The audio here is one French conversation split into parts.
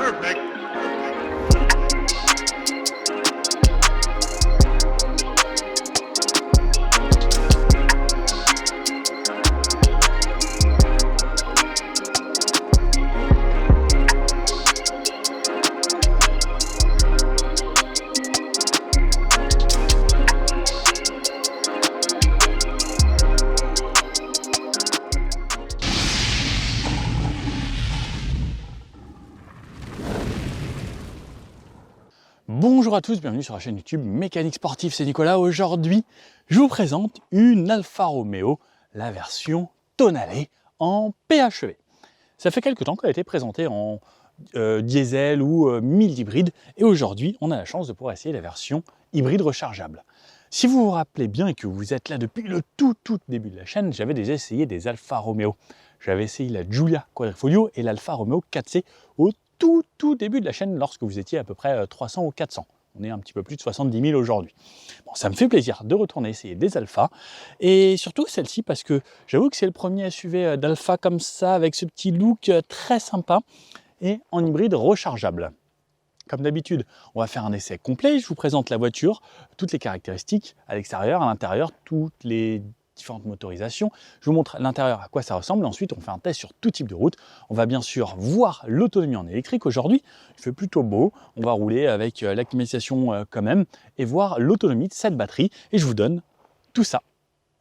Perfect. Bonjour à tous, bienvenue sur la chaîne YouTube Mécanique Sportive, c'est Nicolas. Aujourd'hui, je vous présente une Alfa Romeo, la version Tonale en PHEV. Ça fait quelques temps qu'elle a été présentée en diesel ou mild hybride, et aujourd'hui, on a la chance de pouvoir essayer la version hybride rechargeable. Si vous vous rappelez bien et que vous êtes là depuis le tout début de la chaîne, j'avais déjà essayé des Alfa Romeo. J'avais essayé la Giulia Quadrifoglio et l'Alfa Romeo 4C au tout début de la chaîne lorsque vous étiez à peu près 300 ou 400. On est un petit peu plus de 70 000 aujourd'hui. Bon, ça me fait plaisir de retourner essayer des Alfa, et surtout celle-ci parce que j'avoue que c'est le premier SUV d'Alfa comme ça, avec ce petit look très sympa et en hybride rechargeable. Comme d'habitude, on va faire un essai complet. Je vous présente la voiture, toutes les caractéristiques à l'extérieur, à l'intérieur, toutes les différentes motorisations. Je vous montre l'intérieur, à quoi ça ressemble. Ensuite, on fait un test sur tout type de route. On va bien sûr voir l'autonomie en électrique. Aujourd'hui, il fait plutôt beau. On va rouler avec la climatisation quand même et voir l'autonomie de cette batterie. Et je vous donne tout ça.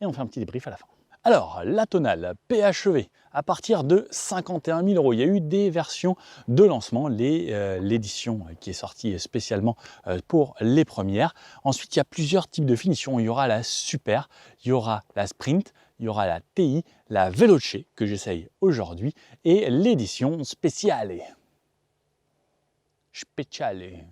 Et on fait un petit débrief à la fin. Alors, la Tonale PHEV, à partir de 51 000 €. Il y a eu des versions de lancement, l'édition qui est sortie spécialement pour les premières. Ensuite, il y a plusieurs types de finitions. Il y aura la Super, il y aura la Sprint, il y aura la TI, la Veloce, que j'essaye aujourd'hui, et l'édition Speciale. Speciale.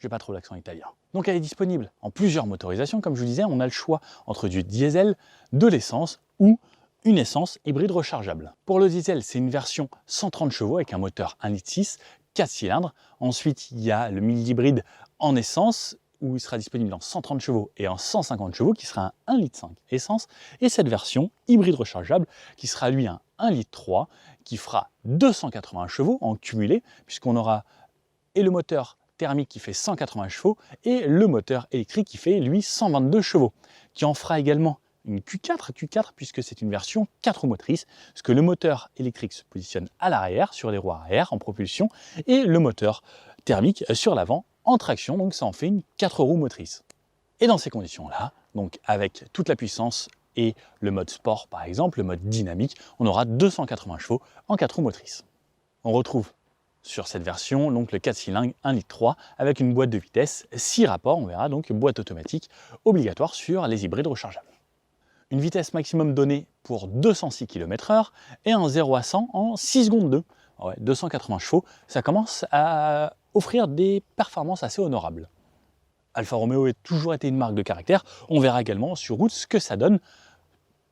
J'ai pas trop l'accent italien. Donc elle est disponible en plusieurs motorisations. Comme je vous disais, on a le choix entre du diesel, de l'essence ou une essence hybride rechargeable. Pour le diesel, c'est une version 130 chevaux avec un moteur 1,6 litre, 4 cylindres. Ensuite, il y a le mild hybride en essence, où il sera disponible en 130 chevaux et en 150 chevaux, qui sera un 1,5 litre essence. Et cette version hybride rechargeable, qui sera lui un 1,3 litre, qui fera 280 chevaux en cumulé, puisqu'on aura et le moteur thermique qui fait 180 chevaux et le moteur électrique qui fait lui 122 chevaux, qui en fera également une Q4 puisque c'est une version 4 roues motrices, parce que le moteur électrique se positionne à l'arrière sur les roues arrière en propulsion et le moteur thermique sur l'avant en traction, donc ça en fait une 4 roues motrices. Et dans ces conditions-là, donc avec toute la puissance et le mode sport par exemple, le mode dynamique, on aura 280 chevaux en 4 roues motrices. On retrouve sur cette version, donc le 4 cylindres 1,3 litre avec une boîte de vitesse 6 rapports, on verra donc boîte automatique obligatoire sur les hybrides rechargeables. Une vitesse maximum donnée pour 206 km/h et un 0 à 100 en 6 secondes 2. Ouais, 280 chevaux, ça commence à offrir des performances assez honorables. Alfa Romeo a toujours été une marque de caractère, on verra également sur route ce que ça donne.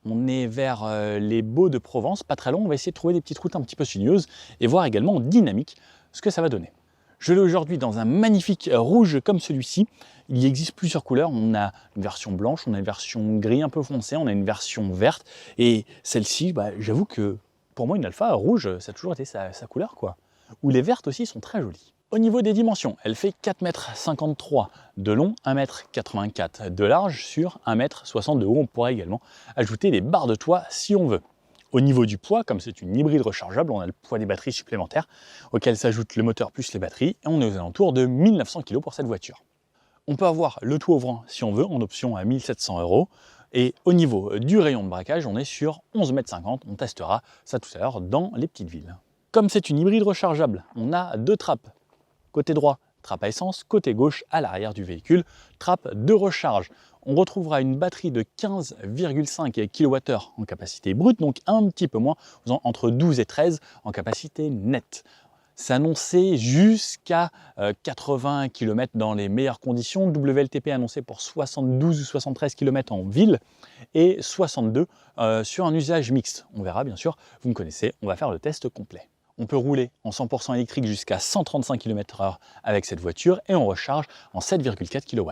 On est vers les Baux de Provence, pas très loin, on va essayer de trouver des petites routes un petit peu sinueuses et voir également en dynamique ce que ça va donner. Je l'ai aujourd'hui dans un magnifique rouge comme celui-ci. Il y existe plusieurs couleurs, on a une version blanche, on a une version gris un peu foncé, on a une version verte, et celle-ci, j'avoue que pour moi une Alfa rouge, ça a toujours été sa couleur quoi. Ou les vertes aussi sont très jolies. Au niveau des dimensions, elle fait 4,53 m de long, 1,84 m de large sur 1,60 m de haut. On pourrait également ajouter des barres de toit si on veut. Au niveau du poids, comme c'est une hybride rechargeable, on a le poids des batteries supplémentaires, auquel s'ajoute le moteur plus les batteries, et on est aux alentours de 1900 kg pour cette voiture. On peut avoir le tout ouvrant si on veut, en option à 1 700 €. Et au niveau du rayon de braquage, on est sur 11,50 m. On testera ça tout à l'heure dans les petites villes. Comme c'est une hybride rechargeable, on a deux trappes. Côté droit, trappe à essence, côté gauche, à l'arrière du véhicule, trappe de recharge. On retrouvera une batterie de 15,5 kWh en capacité brute, donc un petit peu moins, faisant entre 12 et 13 en capacité nette. C'est annoncé jusqu'à 80 km dans les meilleures conditions. WLTP annoncé pour 72 ou 73 km en ville et 62 sur un usage mixte. On verra bien sûr, vous me connaissez, on va faire le test complet. On peut rouler en 100% électrique jusqu'à 135 km/h avec cette voiture et on recharge en 7,4 kW.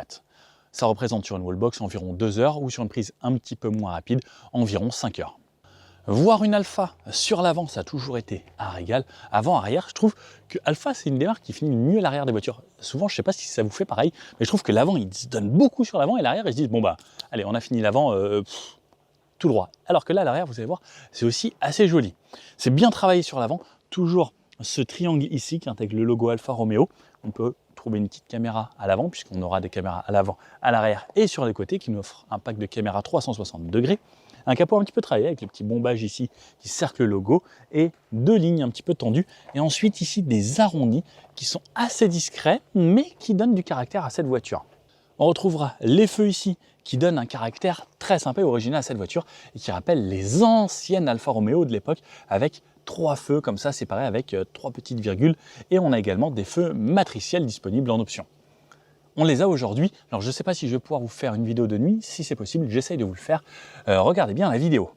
Ça représente sur une wallbox environ 2 heures ou sur une prise un petit peu moins rapide, environ 5 heures. Voir une Alfa sur l'avant, ça a toujours été un régal. Avant-arrière, je trouve que Alfa, c'est une des marques qui finit mieux l'arrière des voitures. Souvent, je ne sais pas si ça vous fait pareil, mais je trouve que l'avant, ils se donnent beaucoup sur l'avant et l'arrière, ils se disent, bon bah, allez, on a fini l'avant tout droit. Alors que là, l'arrière, vous allez voir, c'est aussi assez joli. C'est bien travaillé sur l'avant, toujours ce triangle ici qui intègre le logo Alfa Romeo. On peut trouver une petite caméra à l'avant, puisqu'on aura des caméras à l'avant, à l'arrière et sur les côtés, qui nous offrent un pack de caméras 360 degrés. Un capot un petit peu travaillé avec le petit bombage ici qui cercle le logo et deux lignes un petit peu tendues. Et ensuite ici des arrondis qui sont assez discrets mais qui donnent du caractère à cette voiture. On retrouvera les feux ici qui donnent un caractère très sympa et original à cette voiture et qui rappellent les anciennes Alfa Romeo de l'époque avec 3 feux comme ça séparés avec 3 petites virgules. Et on a également des feux matriciels disponibles en option. On les a aujourd'hui. Alors je ne sais pas si je vais pouvoir vous faire une vidéo de nuit. Si c'est possible, j'essaye de vous le faire. Regardez bien la vidéo.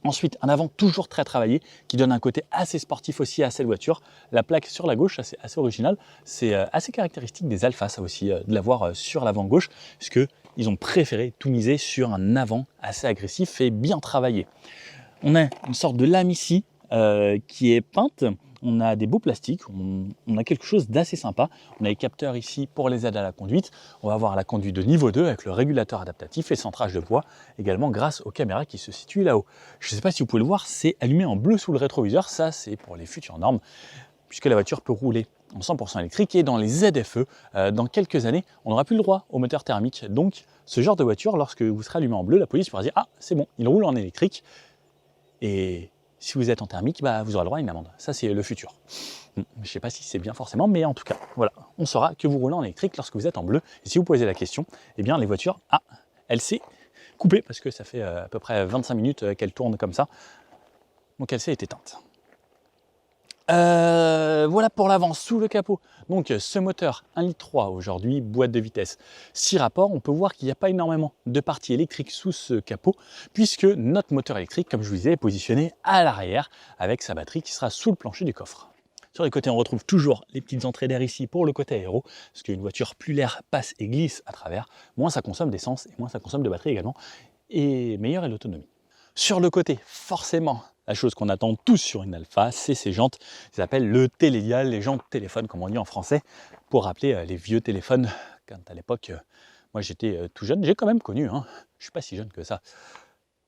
Ensuite, un avant toujours très travaillé qui donne un côté assez sportif aussi à cette voiture. La plaque sur la gauche, c'est assez original. C'est assez caractéristique des Alfa, ça aussi, de l'avoir sur l'avant gauche, puisqu'ils ont préféré tout miser sur un avant assez agressif et bien travaillé. On a une sorte de lame ici qui est peinte. On a des beaux plastiques, on a quelque chose d'assez sympa. On a les capteurs ici pour les aides à la conduite. On va avoir la conduite de niveau 2 avec le régulateur adaptatif et centrage de poids, également grâce aux caméras qui se situent là-haut. Je ne sais pas si vous pouvez le voir, c'est allumé en bleu sous le rétroviseur. Ça, c'est pour les futures normes, puisque la voiture peut rouler en 100% électrique. Et dans les ZFE, dans quelques années, on n'aura plus le droit au moteur thermique. Donc, ce genre de voiture, lorsque vous serez allumé en bleu, la police pourra dire « Ah, c'est bon, il roule en électrique ». Et si vous êtes en thermique, bah, vous aurez le droit à une amende. Ça, c'est le futur. Je ne sais pas si c'est bien forcément, mais en tout cas, voilà. On saura que vous roulez en électrique lorsque vous êtes en bleu. Et si vous posez la question, eh bien, les voitures, elle s'est coupée parce que ça fait à peu près 25 minutes qu'elle tourne comme ça. Donc, elle s'est éteinte. Voilà pour l'avant sous le capot. Donc ce moteur 1,3 litre aujourd'hui, boîte de vitesse 6 rapports, on peut voir qu'il n'y a pas énormément de parties électriques sous ce capot puisque notre moteur électrique, comme je vous disais, est positionné à l'arrière avec sa batterie qui sera sous le plancher du coffre. Sur les côtés, on retrouve toujours les petites entrées d'air ici pour le côté aéro, parce qu'une voiture, plus l'air passe et glisse à travers, moins ça consomme d'essence et moins ça consomme de batterie également, et meilleure est l'autonomie. Sur le côté, forcément, la chose qu'on attend tous sur une Alfa, c'est ces jantes. Ils s'appellent le télédial, les jantes téléphone, comme on dit en français, pour rappeler les vieux téléphones. Quand à l'époque, moi j'étais tout jeune, j'ai quand même connu, je ne suis pas si jeune que ça,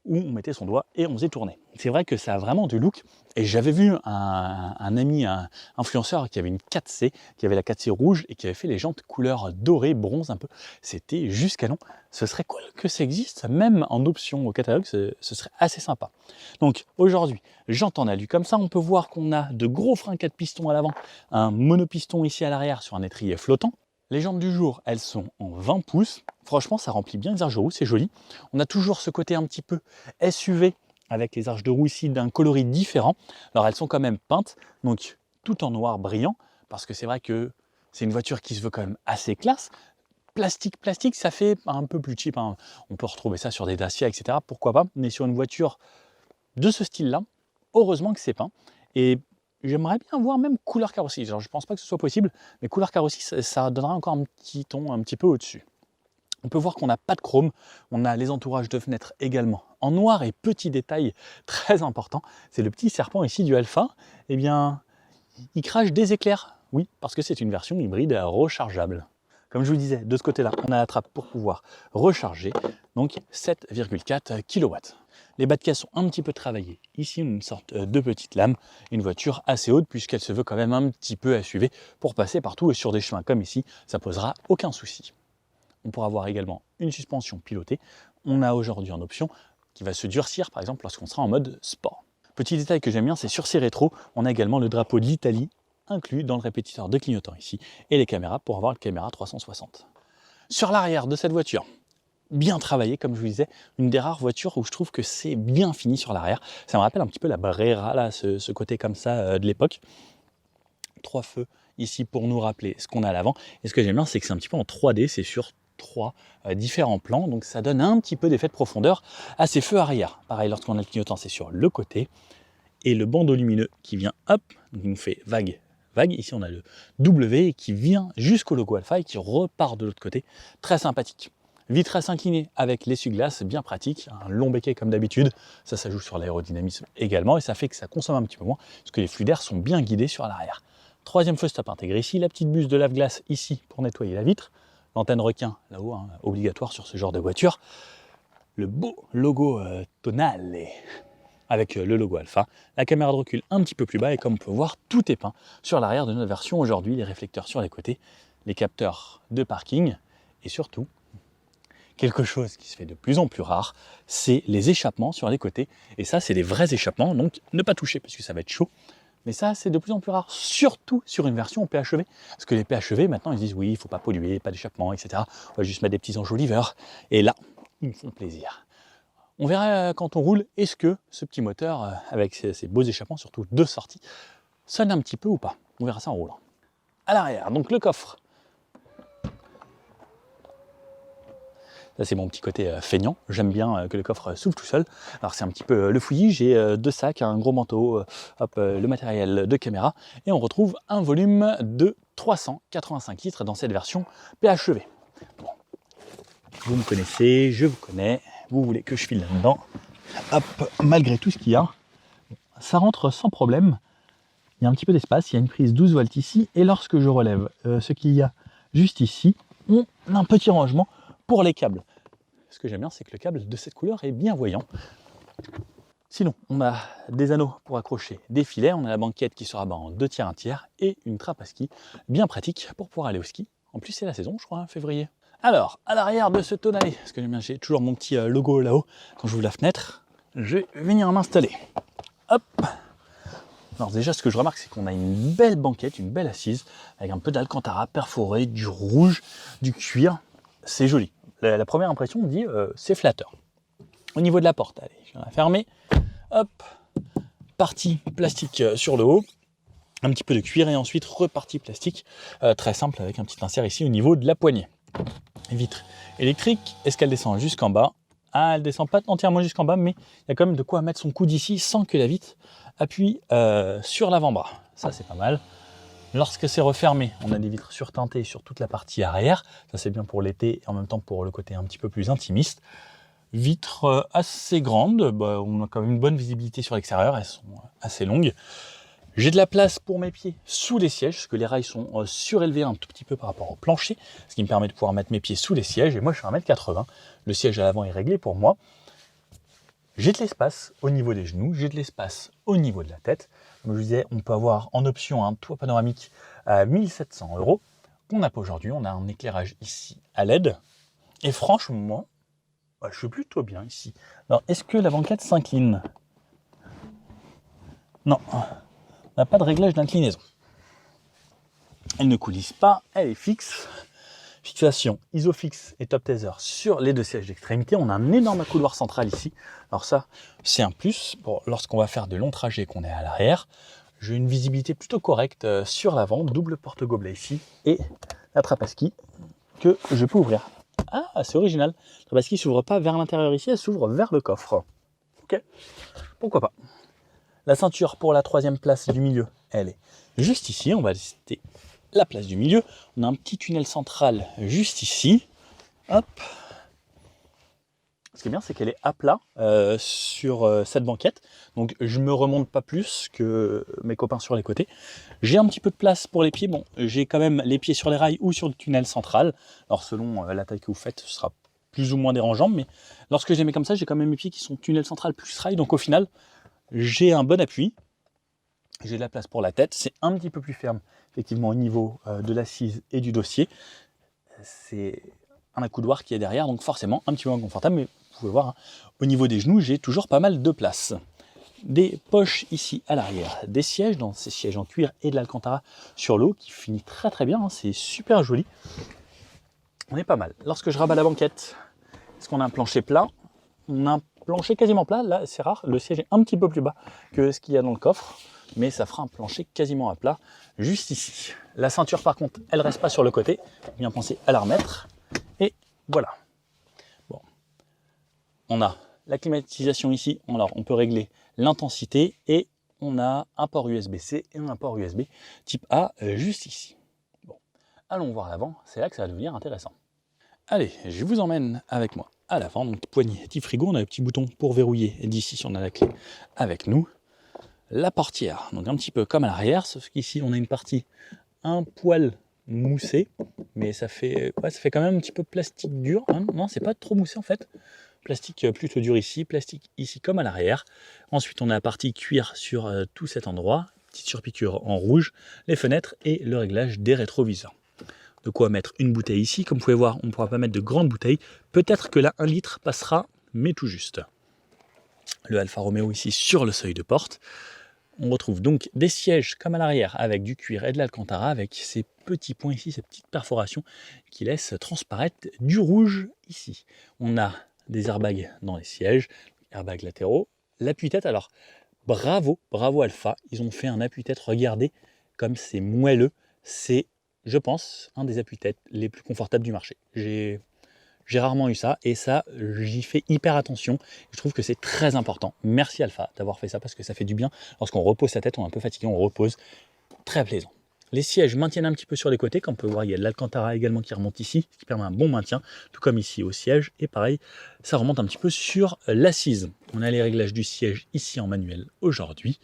où on mettait son doigt et on faisait tourner. C'est vrai que ça a vraiment du look. Et j'avais vu un ami, un influenceur qui avait une 4C, qui avait la 4C rouge et qui avait fait les jantes couleur dorée, bronze un peu. C'était juste canon. Ce serait cool que ça existe, même en option au catalogue, ce serait assez sympa. Donc aujourd'hui, jantes en alu comme ça, on peut voir qu'on a de gros freins 4 pistons à l'avant, un monopiston ici à l'arrière sur un étrier flottant. Les jantes du jour, elles sont en 20 pouces. Franchement, ça remplit bien les arches de roue, c'est joli. On a toujours ce côté un petit peu SUV avec les arches de roue ici d'un coloris différent. Alors elles sont quand même peintes, donc tout en noir brillant, parce que c'est vrai que c'est une voiture qui se veut quand même assez classe. Plastique, ça fait un peu plus cheap. On peut retrouver ça sur des Dacia, etc. Pourquoi pas, mais sur une voiture de ce style-là, heureusement que c'est peint. Et j'aimerais bien voir même couleur carrosserie. Alors, je ne pense pas que ce soit possible, mais couleur carrosserie, ça donnera encore un petit ton un petit peu au-dessus. On peut voir qu'on n'a pas de chrome, on a les entourages de fenêtres également en noir et petit détail très important, c'est le petit serpent ici du Alfa, eh bien, il crache des éclairs. Oui, parce que c'est une version hybride rechargeable. Comme je vous disais, de ce côté-là, on a la trappe pour pouvoir recharger, donc 7,4 kW. Les bas de caisse sont un petit peu travaillés. Ici, une sorte de petite lame, une voiture assez haute puisqu'elle se veut quand même un petit peu SUV pour passer partout et sur des chemins comme ici, ça posera aucun souci. On pourra avoir également une suspension pilotée. On a aujourd'hui en option qui va se durcir par exemple lorsqu'on sera en mode sport. Petit détail que j'aime bien, c'est sur ces rétros, on a également le drapeau de l'Italie inclus dans le répétiteur de clignotant ici et les caméras pour avoir le caméra 360. Sur l'arrière de cette voiture, bien travaillé, comme je vous disais, une des rares voitures où je trouve que c'est bien fini sur l'arrière. Ça me rappelle un petit peu la Brera, là, ce côté comme ça de l'époque. 3 feux ici pour nous rappeler ce qu'on a à l'avant. Et ce que j'aime bien, c'est que c'est un petit peu en 3D, c'est sur 3 différents plans, donc ça donne un petit peu d'effet de profondeur à ces feux arrière. Pareil, lorsqu'on a le clignotant, c'est sur le côté. Et le bandeau lumineux qui vient, hop, donc il nous fait vague. Ici, on a le W qui vient jusqu'au logo Alfa et qui repart de l'autre côté. Très sympathique. Vitre à s'incliner avec l'essuie-glace, bien pratique, un long becquet comme d'habitude, ça joue sur l'aérodynamisme également et ça fait que ça consomme un petit peu moins parce que les flux d'air sont bien guidés sur l'arrière. Troisième feu stop intégré ici, la petite buse de lave-glace ici pour nettoyer la vitre, l'antenne requin là-haut, hein, obligatoire sur ce genre de voiture, le beau logo Tonale avec le logo Alpha, la caméra de recul un petit peu plus bas et comme on peut voir, tout est peint sur l'arrière de notre version aujourd'hui, les réflecteurs sur les côtés, les capteurs de parking et surtout, quelque chose qui se fait de plus en plus rare, c'est les échappements sur les côtés. Et ça, c'est des vrais échappements, donc ne pas toucher parce que ça va être chaud. Mais ça, c'est de plus en plus rare, surtout sur une version PHEV. Parce que les PHEV, maintenant, ils disent oui, il ne faut pas polluer, pas d'échappement, etc. On va juste mettre des petits enjoliveurs. Et là, ils me font plaisir. On verra quand on roule, est-ce que ce petit moteur, avec ces beaux échappements, surtout deux sorties, sonne un petit peu ou pas. On verra ça en roulant. À l'arrière, donc le coffre. Ça, c'est mon petit côté feignant. J'aime bien que le coffre s'ouvre tout seul. Alors, c'est un petit peu le fouillis. J'ai deux sacs, un gros manteau, le matériel de caméra. Et on retrouve un volume de 385 litres dans cette version PHEV. Bon. Vous me connaissez, je vous connais. Vous voulez que je file là-dedans. Hop, malgré tout ce qu'il y a, ça rentre sans problème. Il y a un petit peu d'espace. Il y a une prise 12 volts ici. Et lorsque je relève ce qu'il y a juste ici, on a un petit rangement pour les câbles. Ce que j'aime bien, c'est que le câble de cette couleur est bien voyant. Sinon, on a des anneaux pour accrocher des filets, on a la banquette qui se rabat en 2 tiers, 1 tiers, et une trappe à ski bien pratique pour pouvoir aller au ski. En plus, c'est la saison, je crois, hein, février. Alors, à l'arrière de ce Tonale, parce que j'aime bien, j'ai toujours mon petit logo là-haut, quand j'ouvre la fenêtre, je vais venir m'installer. Hop. Alors déjà, ce que je remarque, c'est qu'on a une belle banquette, une belle assise, avec un peu d'alcantara perforé, du rouge, du cuir. C'est joli. La première impression me dit c'est flatteur. Au niveau de la porte, allez, je vais la fermer. Hop, partie plastique sur le haut, un petit peu de cuir et ensuite repartie plastique, très simple avec un petit insert ici au niveau de la poignée. Vitre électrique, est-ce qu'elle descend jusqu'en bas? Ah, elle descend pas entièrement jusqu'en bas, mais il y a quand même de quoi mettre son coude ici sans que la vitre appuie sur l'avant-bras. Ça, c'est pas mal. Lorsque c'est refermé, on a des vitres surteintées sur toute la partie arrière. Ça, c'est bien pour l'été et en même temps pour le côté un petit peu plus intimiste. Vitres assez grandes, on a quand même une bonne visibilité sur l'extérieur, elles sont assez longues. J'ai de la place pour mes pieds sous les sièges, parce que les rails sont surélevés un tout petit peu par rapport au plancher, ce qui me permet de pouvoir mettre mes pieds sous les sièges. Et moi, je suis 1m80, le siège à l'avant est réglé pour moi. J'ai de l'espace au niveau des genoux, j'ai de l'espace au niveau de la tête. Comme je vous disais, on peut avoir en option un toit panoramique à 1 700 €, qu'on n'a pas aujourd'hui. On a un éclairage ici à LED. Et franchement, je suis plutôt bien ici. Alors, est-ce que la banquette s'incline? Non, on n'a pas de réglage d'inclinaison. Elle ne coulisse pas, elle est fixe. Fixation Isofix et Top Tether sur les deux sièges d'extrémité. On a un énorme couloir central ici. Alors ça, c'est un plus pour lorsqu'on va faire de longs trajets qu'on est à l'arrière. J'ai une visibilité plutôt correcte sur l'avant, double porte-gobelet ici et la trappe à ski que je peux ouvrir. Ah, c'est original. La trappe à ski s'ouvre pas vers l'intérieur ici, elle s'ouvre vers le coffre. Ok, pourquoi pas. La ceinture pour la troisième place du milieu, elle est juste ici. On va tester la place du milieu. On a un petit tunnel central juste ici. Hop. Ce qui est bien, c'est qu'elle est à plat sur cette banquette. Donc je me remonte pas plus que mes copains sur les côtés. J'ai un petit peu de place pour les pieds. Bon, j'ai quand même les pieds sur les rails ou sur le tunnel central. Alors selon la taille que vous faites, ce sera plus ou moins dérangeant. Mais lorsque je les mets comme ça, j'ai quand même mes pieds qui sont tunnel central plus rail. Donc au final, j'ai un bon appui. J'ai de la place pour la tête. C'est un petit peu plus ferme, effectivement, au niveau de l'assise et du dossier. C'est un accoudoir qui est derrière, donc forcément un petit peu moins confortable. Mais vous pouvez voir, hein, au niveau des genoux, j'ai toujours pas mal de place. Des poches ici à l'arrière, des sièges, dans ces sièges en cuir et de l'alcantara sur l'eau, qui finit très très bien. Hein, c'est super joli. On est pas mal. Lorsque je rabats la banquette, est-ce qu'on a un plancher plat? On a un plancher quasiment plat. Là, c'est rare. Le siège est un petit peu plus bas que ce qu'il y a dans le coffre. Mais ça fera un plancher quasiment à plat, juste ici. La ceinture, par contre, elle reste pas sur le côté. Bien penser à la remettre. Et voilà. Bon. On a la climatisation ici. Alors, on peut régler l'intensité et on a un port USB-C et un port USB type A juste ici. Bon. Allons voir l'avant. C'est là que ça va devenir intéressant. Allez, je vous emmène avec moi à l'avant. Donc poignée, petit frigo, on a le petit bouton pour verrouiller. Et d'ici, si on a la clé avec nous, la portière. Donc un petit peu comme à l'arrière, sauf qu'ici, on a une partie un poil moussée, mais ça fait quand même un petit peu plastique dur. Hein. Non, c'est pas trop moussé en fait. Plastique plutôt dur ici, plastique ici comme à l'arrière. Ensuite, on a la partie cuir sur tout cet endroit. Petite surpiqûre en rouge, les fenêtres et le réglage des rétroviseurs. De quoi mettre une bouteille ici. Comme vous pouvez voir, on ne pourra pas mettre de grandes bouteilles. Peut-être que là, 1 litre passera, mais tout juste. Le Alfa Romeo ici sur le seuil de porte. On retrouve donc des sièges comme à l'arrière avec du cuir et de l'alcantara avec ces petits points ici, ces petites perforations qui laissent transparaître du rouge ici. On a des airbags dans les sièges, airbags latéraux. L'appui-tête, alors bravo Alfa, ils ont fait un appui-tête, regardez comme c'est moelleux, c'est je pense un des appuis-têtes les plus confortables du marché. J'ai rarement eu ça et ça, j'y fais hyper attention. Je trouve que c'est très important. Merci Alfa d'avoir fait ça parce que ça fait du bien. Lorsqu'on repose sa tête, on est un peu fatigué, on repose. Très plaisant. Les sièges maintiennent un petit peu sur les côtés. Comme on peut voir, il y a de l'alcantara également qui remonte ici, ce qui permet un bon maintien, tout comme ici au siège. Et pareil, ça remonte un petit peu sur l'assise. On a les réglages du siège ici en manuel aujourd'hui.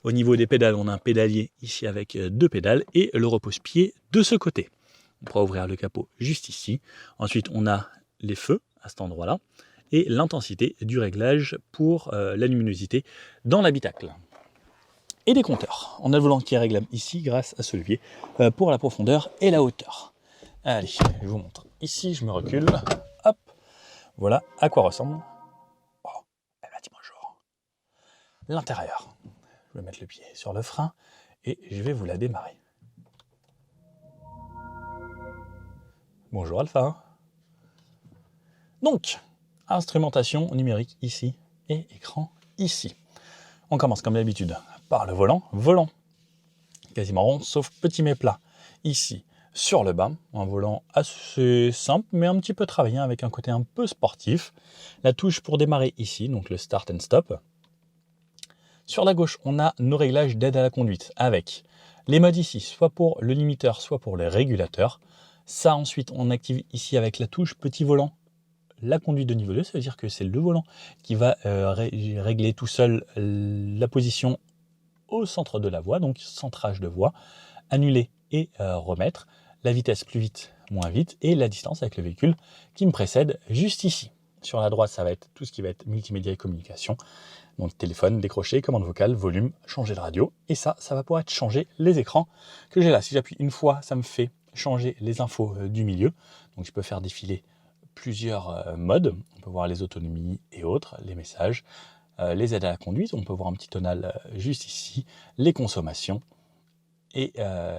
Au niveau des pédales, on a un pédalier ici avec 2 pédales et le repose-pied de ce côté. On pourra ouvrir le capot juste ici. Ensuite, on a les feux à cet endroit-là et l'intensité du réglage pour la luminosité dans l'habitacle. Et des compteurs. On a le volant qui est réglable ici grâce à ce levier pour la profondeur et la hauteur. Allez, je vous montre. Ici, je me recule. Hop, voilà à quoi ressemble. Oh, elle m'a dit bonjour. L'intérieur. Je vais mettre le pied sur le frein et je vais vous la démarrer. Bonjour Alpha. Donc, instrumentation numérique ici et écran ici. On commence comme d'habitude par le volant. Volant quasiment rond, sauf petit mais plat. Ici, sur le bas, un volant assez simple, mais un petit peu travaillé avec un côté un peu sportif. La touche pour démarrer ici, donc le start and stop. Sur la gauche, on a nos réglages d'aide à la conduite avec les modes ici, soit pour le limiteur, soit pour les régulateurs. Ça, ensuite, on active ici avec la touche petit volant la conduite de niveau 2, ça veut dire que c'est le volant qui va régler tout seul la position au centre de la voie, donc centrage de voie, annuler et remettre, la vitesse plus vite, moins vite, et la distance avec le véhicule qui me précède juste ici. Sur la droite, ça va être tout ce qui va être multimédia et communication, donc téléphone, décrocher, commande vocale, volume, changer de radio, et ça va pouvoir être changer les écrans que j'ai là. Si j'appuie une fois, ça me fait changer les infos du milieu, donc je peux faire défiler plusieurs modes. On peut voir les autonomies et autres, les messages, les aides à la conduite. On peut voir un petit tonal juste ici, les consommations et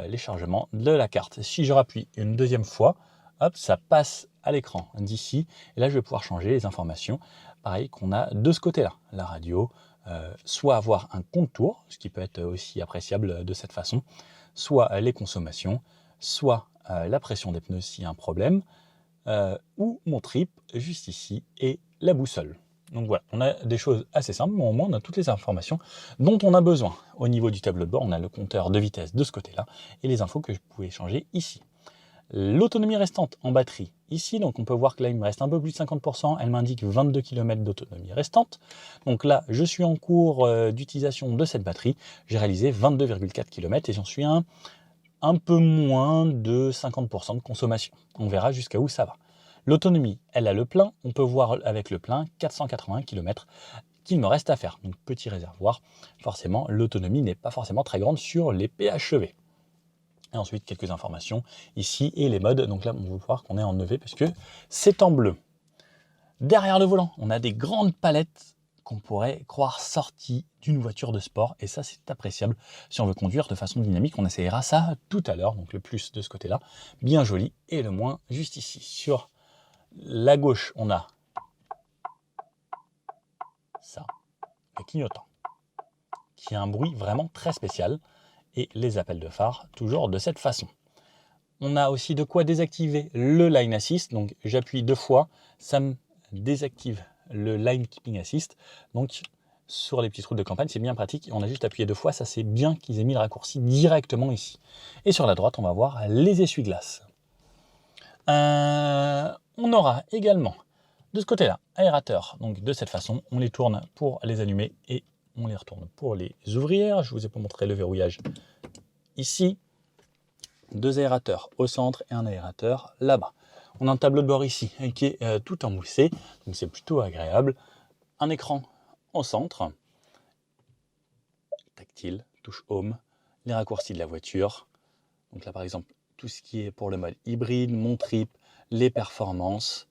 les chargements de la carte. Si je rappuie une deuxième fois, hop, ça passe à l'écran d'ici. Et là, je vais pouvoir changer les informations, pareil qu'on a de ce côté-là. La radio, soit avoir un contour, ce qui peut être aussi appréciable de cette façon, soit les consommations, soit la pression des pneus s'il y a un problème, ou mon trip juste ici et la boussole. Donc voilà, on a des choses assez simples, mais au moins on a toutes les informations dont on a besoin. Au niveau du tableau de bord, on a le compteur de vitesse de ce côté-là et les infos que je pouvais changer ici. L'autonomie restante en batterie ici, donc on peut voir que là il me reste un peu plus de 50%, elle m'indique 22 km d'autonomie restante. Donc là je suis en cours d'utilisation de cette batterie, j'ai réalisé 22,4 km et j'en suis à un peu moins de 50% de consommation. On verra jusqu'à où ça va. L'autonomie, elle a le plein. On peut voir avec le plein 480 km qu'il me reste à faire. Donc petit réservoir. Forcément, l'autonomie n'est pas forcément très grande sur les PHEV. Et ensuite, quelques informations ici et les modes. Donc là, on va voir qu'on est en EV parce que c'est en bleu. Derrière le volant, on a des grandes palettes qu'on pourrait croire sorties d'une voiture de sport, et ça c'est appréciable si on veut conduire de façon dynamique. On essayera ça tout à l'heure, donc le plus de ce côté-là, bien joli, et le moins juste ici. Sur la gauche, on a ça, le clignotant, qui a un bruit vraiment très spécial, et les appels de phare toujours de cette façon. On a aussi de quoi désactiver le Line Assist, donc j'appuie 2 fois, ça me désactive le Line Keeping Assist, donc sur les petites routes de campagne, c'est bien pratique. On a juste appuyé 2 fois, ça c'est bien qu'ils aient mis le raccourci directement ici. Et sur la droite, on va voir les essuie-glaces. On aura également de ce côté-là, aérateur. Donc de cette façon, on les tourne pour les allumer et on les retourne pour les ouvrir. Je vous ai pas montré le verrouillage ici. 2 aérateurs au centre et un aérateur là-bas. On a un tableau de bord ici qui est tout en moussé, donc c'est plutôt agréable. Un écran au centre, tactile, touche home, les raccourcis de la voiture. Donc là par exemple, tout ce qui est pour le mode hybride, mon trip, les performances.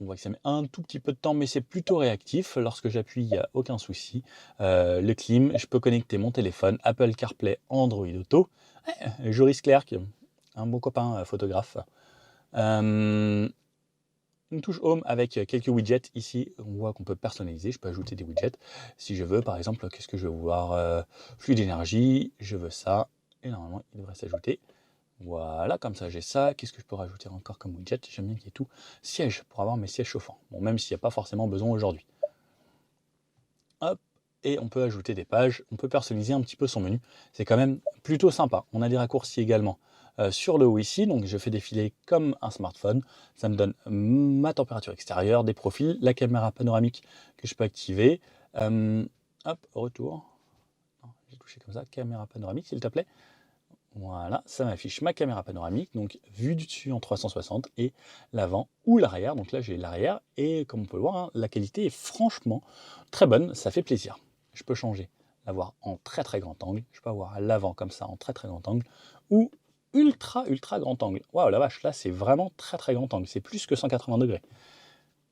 On voit que ça met un tout petit peu de temps, mais c'est plutôt réactif. Lorsque j'appuie, il n'y a aucun souci. Le clim, je peux connecter mon téléphone, Apple CarPlay, Android Auto. Joris Clerc, un bon copain photographe. Une touche Home avec quelques widgets. Ici, on voit qu'on peut personnaliser. Je peux ajouter des widgets. Si je veux, par exemple, qu'est-ce que je veux vouloir flux d'énergie, je veux ça. Et normalement, il devrait s'ajouter. Voilà, comme ça j'ai ça. Qu'est-ce que je peux rajouter encore comme widget? J'aime bien qu'il y ait tout. Siège, pour avoir mes sièges chauffants. Bon, même s'il n'y a pas forcément besoin aujourd'hui. Hop, et on peut ajouter des pages. On peut personnaliser un petit peu son menu. C'est quand même plutôt sympa. On a des raccourcis également sur le haut ici. Donc je fais défiler comme un smartphone. Ça me donne ma température extérieure, des profils, la caméra panoramique que je peux activer. Hop, retour. J'ai touché comme ça. Caméra panoramique, s'il te plaît. Voilà, ça m'affiche ma caméra panoramique, donc vue du dessus en 360 et l'avant ou l'arrière. Donc là, j'ai l'arrière et comme on peut le voir, hein, la qualité est franchement très bonne, ça fait plaisir. Je peux changer, l'avoir en très très grand angle. Je peux avoir l'avant comme ça en très très grand angle ou ultra grand angle. Waouh, la vache, là, c'est vraiment très très grand angle. C'est plus que 180 degrés.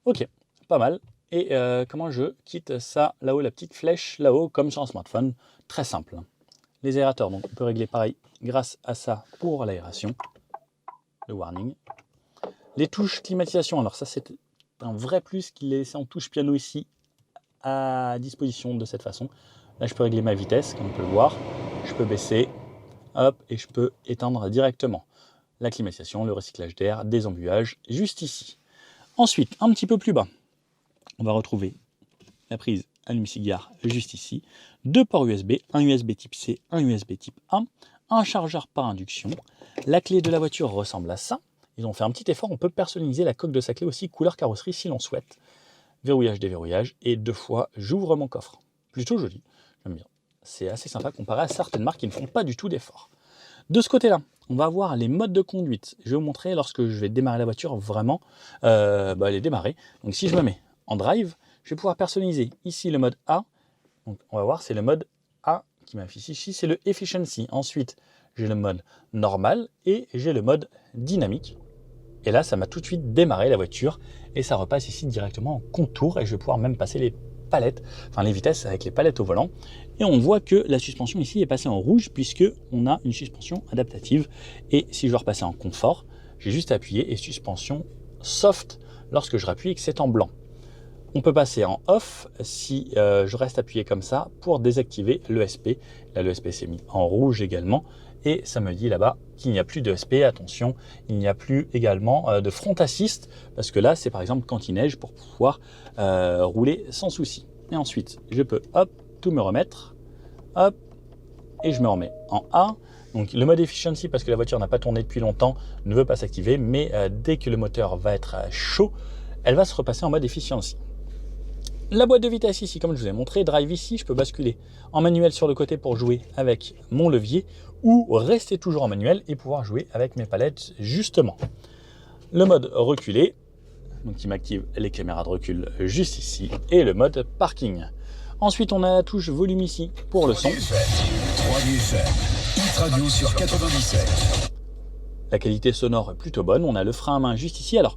Ok, pas mal. Et comment je quitte ça là-haut, la petite flèche là-haut, comme sur un smartphone. Très simple. Les aérateurs, donc on peut régler pareil grâce à ça pour l'aération, le warning. Les touches climatisation, alors ça c'est un vrai plus qu'il est laissé en touche piano ici à disposition de cette façon. Là je peux régler ma vitesse, comme on peut le voir. Je peux baisser, hop, et je peux éteindre directement la climatisation, le recyclage d'air, des embuages, juste ici. Ensuite, un petit peu plus bas, on va retrouver la prise allume-cigare juste ici, 2 ports USB, un USB type C, un USB type A, un chargeur par induction. La clé de la voiture ressemble à ça. Ils ont fait un petit effort, on peut personnaliser la coque de sa clé aussi, couleur carrosserie si l'on souhaite. Verrouillage, déverrouillage, et 2 fois j'ouvre mon coffre. Plutôt joli, j'aime bien. C'est assez sympa comparé à certaines marques qui ne font pas du tout d'effort. De ce côté-là, on va avoir les modes de conduite. Je vais vous montrer lorsque je vais démarrer la voiture, vraiment les démarrer. Donc si je me mets en drive, je vais pouvoir personnaliser ici le mode A. Donc on va voir, c'est le mode A qui m'affiche ici, c'est le Efficiency. Ensuite, j'ai le mode normal et j'ai le mode dynamique. Et là, ça m'a tout de suite démarré la voiture et ça repasse ici directement en contour et je vais pouvoir même passer les palettes, enfin les vitesses avec les palettes au volant. Et on voit que la suspension ici est passée en rouge puisque on a une suspension adaptative. Et si je veux repasser en confort, j'ai juste à appuyer et suspension soft lorsque je rappuie et que c'est en blanc. On peut passer en off si je reste appuyé comme ça pour désactiver l'ESP. Là, l'ESP s'est mis en rouge également. Et ça me dit là-bas qu'il n'y a plus d'ESP. Attention, il n'y a plus également de front assist. Parce que là, c'est par exemple quand il neige pour pouvoir rouler sans souci. Et ensuite, je peux hop, tout me remettre. Hop, et je me remets en A. Donc le mode efficiency, parce que la voiture n'a pas tourné depuis longtemps, ne veut pas s'activer. Mais dès que le moteur va être chaud, elle va se repasser en mode efficiency. La boîte de vitesse ici, comme je vous ai montré, drive ici, je peux basculer en manuel sur le côté pour jouer avec mon levier ou rester toujours en manuel et pouvoir jouer avec mes palettes justement. Le mode reculé, donc qui m'active les caméras de recul juste ici, et le mode parking. Ensuite, on a la touche volume ici pour le son. Radio sur 97. La qualité sonore est plutôt bonne, on a le frein à main juste ici. Alors,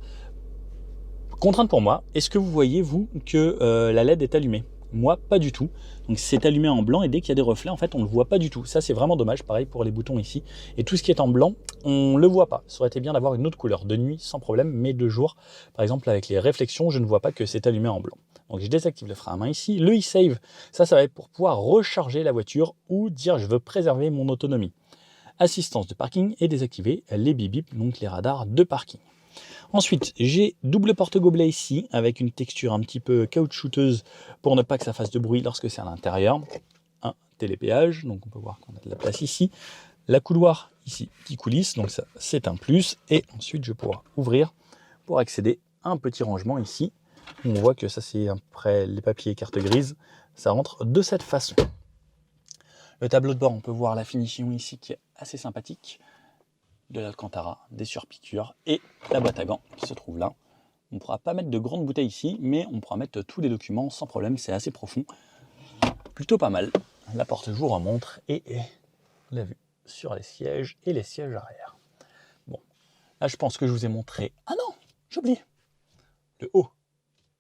contrainte pour moi, est-ce que vous voyez, vous, que la LED est allumée? Moi, pas du tout. Donc c'est allumé en blanc et dès qu'il y a des reflets, en fait, on ne le voit pas du tout. Ça, c'est vraiment dommage. Pareil pour les boutons ici. Et tout ce qui est en blanc, on ne le voit pas. Ça aurait été bien d'avoir une autre couleur. De nuit, sans problème, mais de jour, par exemple, avec les réflexions, je ne vois pas que c'est allumé en blanc. Donc je désactive le frein à main ici. Le e-save, ça va être pour pouvoir recharger la voiture ou dire je veux préserver mon autonomie. Assistance de parking et désactiver les bip-bip, donc les radars de parking. Ensuite, j'ai double porte-gobelet ici, avec une texture un petit peu caoutchouteuse pour ne pas que ça fasse de bruit lorsque c'est à l'intérieur. Un télépéage, donc on peut voir qu'on a de la place ici. la couloir ici qui coulisse, donc ça c'est un plus. Et ensuite je vais pouvoir ouvrir pour accéder à un petit rangement ici. On voit que ça c'est après les papiers et cartes grises, ça rentre de cette façon. Le tableau de bord, on peut voir la finition ici qui est assez sympathique. De l'Alcantara, des surpiqûres et la boîte à gants qui se trouve là. On ne pourra pas mettre de grandes bouteilles ici, mais on pourra mettre tous les documents sans problème, c'est assez profond. Plutôt pas mal. La porte je vous remontre et on l'a vu sur les sièges et les sièges arrière. Bon, là je pense que je vous ai montré... Ah non, j'oublie le haut.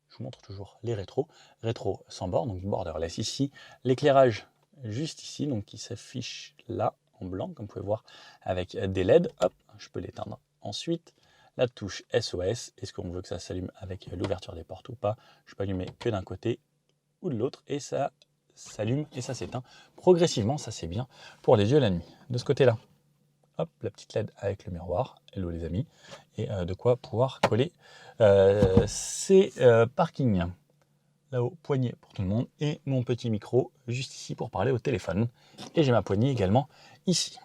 Je vous montre toujours les rétros. Rétro sans bord, donc borderless ici. L'éclairage juste ici, donc qui s'affiche là en blanc, comme vous pouvez voir, avec des LED. Hop, je peux l'éteindre. Ensuite, la touche SOS. Est-ce qu'on veut que ça s'allume avec l'ouverture des portes ou pas? Je peux allumer que d'un côté ou de l'autre et ça s'allume et ça s'éteint progressivement. Ça c'est bien pour les yeux la nuit. De ce côté-là, hop, la petite LED avec le miroir. Hello les amis. Et de quoi pouvoir coller ces parkings. Là-haut, poignée pour tout le monde et mon petit micro juste ici pour parler au téléphone. Et j'ai ma poignée également ici.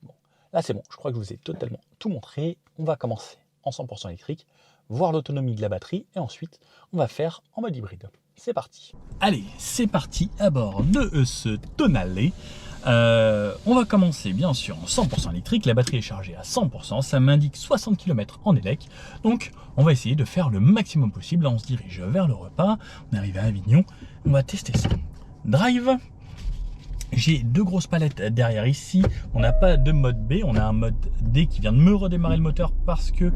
Bon, là c'est bon, je crois que je vous ai totalement tout montré. On va commencer en 100% électrique, voir l'autonomie de la batterie et ensuite on va faire en mode hybride. C'est parti. Allez, c'est parti à bord de ce Tonale. On va commencer bien sûr en 100% électrique, la batterie est chargée à 100%, ça m'indique 60 km en élec, donc on va essayer de faire le maximum possible. Là on se dirige vers le repas, on est arrivé à Avignon, on va tester ça. Drive, j'ai deux grosses palettes derrière ici, on n'a pas de mode B, on a un mode D qui vient de me redémarrer le moteur parce que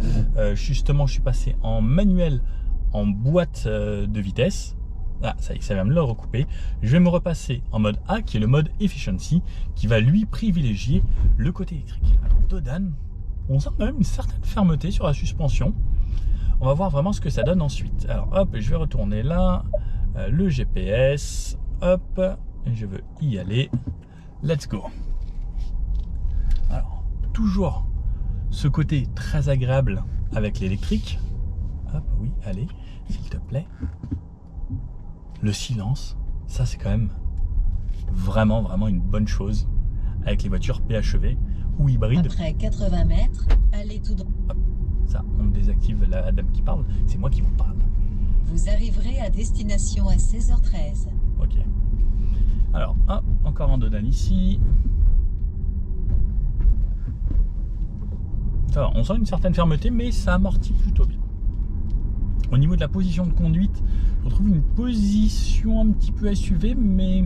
justement je suis passé en manuel en boîte de vitesse. Ah, ça y est, ça va me le recouper. Je vais me repasser en mode A, qui est le mode Efficiency, qui va lui privilégier le côté électrique. Alors, Dodan, on sent quand même une certaine fermeté sur la suspension. On va voir vraiment ce que ça donne ensuite. Alors, hop, je vais retourner là. Le GPS, hop, je veux y aller. Let's go. Alors, toujours ce côté très agréable avec l'électrique. Hop, oui, allez, s'il te plaît. Le silence, ça c'est quand même vraiment une bonne chose avec les voitures PHEV ou hybrides. Après 80 mètres, allez tout droit. Hop, ça, on désactive la dame qui parle, c'est moi qui vous parle. Vous arriverez à destination à 16h13. Ok. Alors, hop, encore un Dodan ici. Ça va, on sent une certaine fermeté, mais ça amortit plutôt bien. Au niveau de la position de conduite, je retrouve une position un petit peu SUV, mais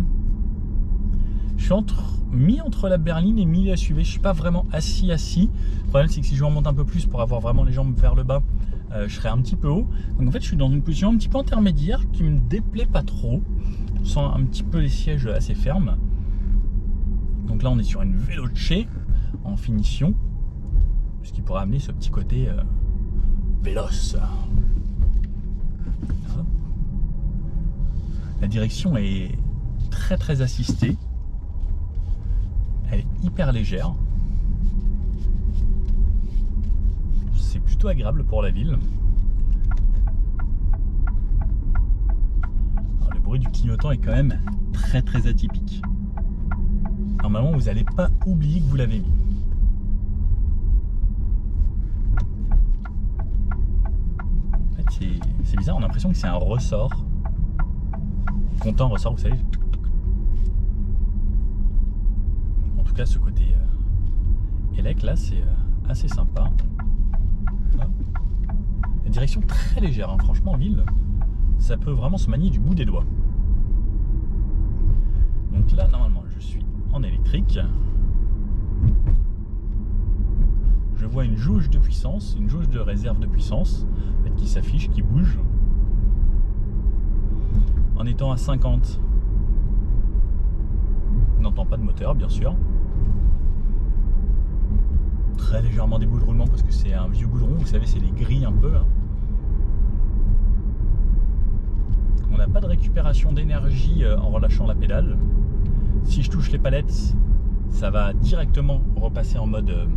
je suis mis entre la berline et mi SUV. Je suis pas vraiment assis. Le problème c'est que si je remonte un peu plus pour avoir vraiment les jambes vers le bas, je serais un petit peu haut. Donc en fait je suis dans une position un petit peu intermédiaire qui me déplaît pas trop. Je sens un petit peu les sièges assez fermes. Donc là on est sur une Veloce en finition, ce qui pourrait amener ce petit côté véloce. La direction est très assistée. Elle est hyper légère. C'est plutôt agréable pour la ville. Alors, le bruit du clignotant est quand même très atypique. Normalement, vous n'allez pas oublier que vous l'avez mis. En fait, c'est bizarre, on a l'impression que c'est un ressort. Comptant ressort, vous savez. En tout cas, ce côté élec là, c'est assez sympa. La direction très légère, hein. Franchement, en ville, ça peut vraiment se manier du bout des doigts. Donc là, normalement, je suis en électrique. Je vois une jauge de puissance, une jauge de réserve de puissance, en fait, qui s'affiche, qui bouge. En étant à 50, on n'entend pas de moteur, bien sûr. Très légèrement des bouts de roulement parce que c'est un vieux goudron, vous savez, c'est les grilles un peu là. On n'a pas de récupération d'énergie en relâchant la pédale. Si je touche les palettes, ça va directement repasser en mode,